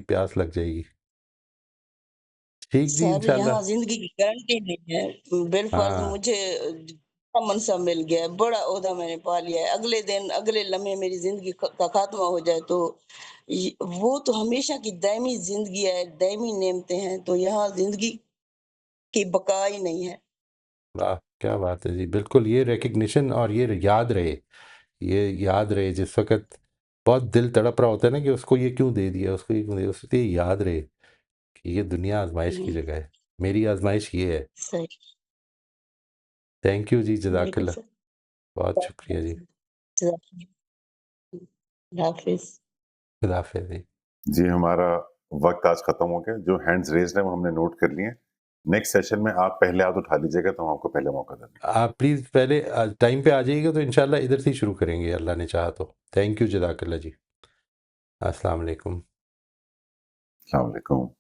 پیاس لگ جائے گی۔ ٹھیک جی، سر، انشاءاللہ۔ یہاں زندگی کی گارنٹی نہیں ہے، بالفرض ہاں مجھے منصب مل گیا ہے، بڑا عہدہ میں نے پا لیا ہے، اگلے دن اگلے لمحے میری زندگی کا خاتمہ ہو جائے تو وہ تو ہمیشہ کی دائمی زندگی ہے، دائمی نعمتیں ہیں، تو یہاں زندگی کی بقا ہی نہیں ہے۔ واہ کیا بات ہے جی، بالکل یہ ریکگنیشن اور یہ یاد رہے جس وقت بہت دل تڑپ رہا ہوتا ہے نا کہ اس کو یہ کیوں دے دیا، اس کو یہ کیوں دیا، اس کو یہ یاد رہے کہ یہ دنیا آزمائش کی جگہ ہے، میری آزمائش یہ ہے۔ صحیح، تھینک یو جی، جزاک بالکل اللہ، سر۔ بہت شکریہ جی، اللہ حافظ۔ خدا حافظ جی۔ جی ہمارا وقت آج ختم ہو گیا، جو ہینڈز ریزڈ ہیں وہ ہم نے نوٹ کر لیے ہیں۔ نیکسٹ سیشن میں آپ پہلے ہاتھ اٹھا لیجیے گا تو ہم آپ کو پہلے موقع دیں گے۔ آپ پلیز پہلے ٹائم پہ آ جائیے گا تو انشاءاللہ ادھر سے ہی شروع کریں گے اللہ نے چاہا تو۔ تھینک یو، جزاک اللہ جی، السلام علیکم۔ السلام علیکم۔